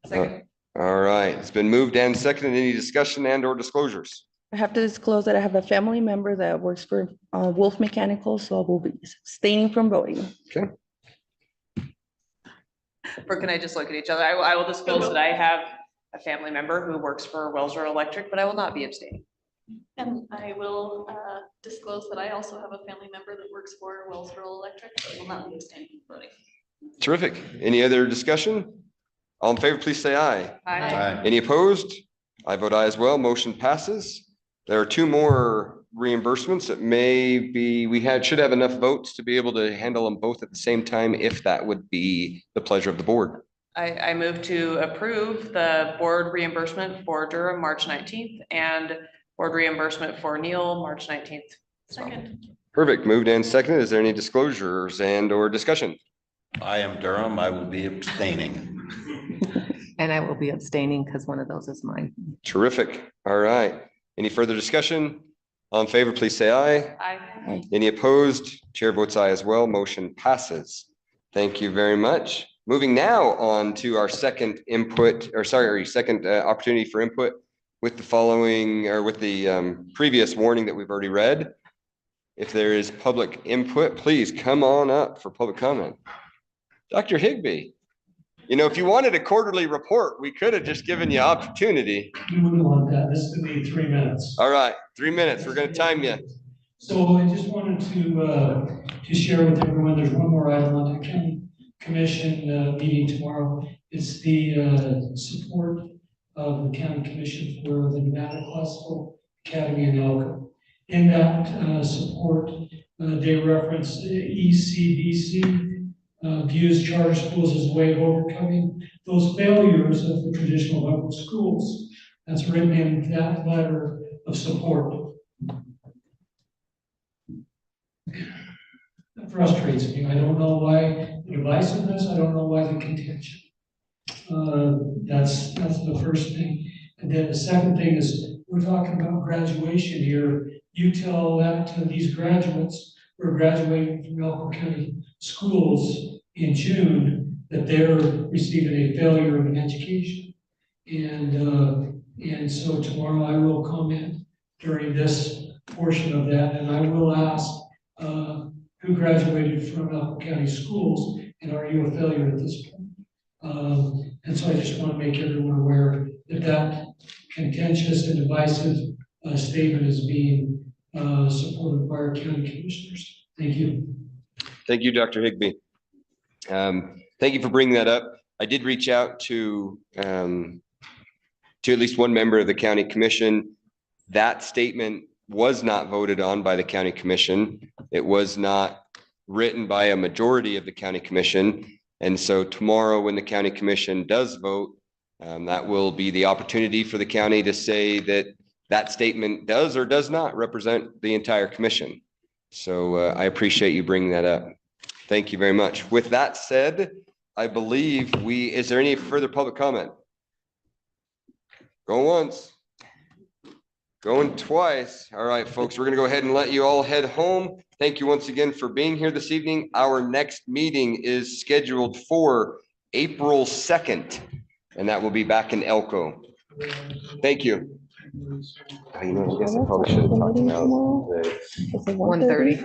Second. All right, it's been moved and seconded. Any discussion and or disclosures? I have to disclose that I have a family member that works for Wolf Mechanical, so I will be abstaining from voting. Okay. Or can I just look at each other? I will disclose that I have a family member who works for Wells Rural Electric, but I will not be abstaining. And I will disclose that I also have a family member that works for Wells Rural Electric, but will not be abstaining from voting. Terrific. Any other discussion? All in favor, please say aye. Aye. Any opposed? I vote aye as well. Motion passes. There are 2 more reimbursements that should have enough votes to be able to handle them both at the same time, if that would be the pleasure of the board. I move to approve the board reimbursement for Durham, March 19th, and board reimbursement for Neil, March 19th. Second. Perfect. Moved and seconded. Is there any disclosures and or discussion? I am Durham. I will be abstaining. And I will be abstaining because one of those is mine. Terrific. All right. Any further discussion? All in favor, please say aye. Aye. Any opposed? Chair votes aye as well. Motion passes. Thank you very much. Moving now on to our second opportunity for input with the following, or with the previous warning that we've already read. If there is public input, please come on up for public comment. Dr. Higbee, if you wanted a quarterly report, we could have just given you opportunity. You wouldn't want that. This could be 3 minutes. All right, 3 minutes. We're going to time you. So I just wanted to share with everyone, there's one more item on the county commission meeting tomorrow. It's the support of the county commission for the Nevada Classical Academy in Elko. In that support, they reference ECDC views charter schools as a way of overcoming those failures of the traditional public schools. That's written in that letter of support. frustrates me. I don't know why the divisiveness, I don't know why the contention. That's the first thing. And then the second thing is, we're talking about graduation here. You tell that to these graduates who are graduating from Elko County schools in June, that they're receiving a failure of an education. And so tomorrow I will comment during this portion of that, and I will ask, who graduated from Elko County schools, and are you a failure at this point? And so I just want to make everyone aware that that contentious and divisive statement is being supported by our county commissioners. Thank you. Thank you, Dr. Higbee. Thank you for bringing that up. I did reach out to at least one member of the county commission. That statement was not voted on by the county commission. It was not written by a majority of the county commission. And so tomorrow, when the county commission does vote, that will be the opportunity for the county to say that that statement does or does not represent the entire commission. So I appreciate you bringing that up. Thank you very much. With that said, I believe is there any further public comment? Going once. Going twice. All right, folks, we're going to go ahead and let you all head home. Thank you once again for being here this evening. Our next meeting is scheduled for April 2nd, and that will be back in Elko. Thank you. You know, I guess I probably should have talked about the 1:30.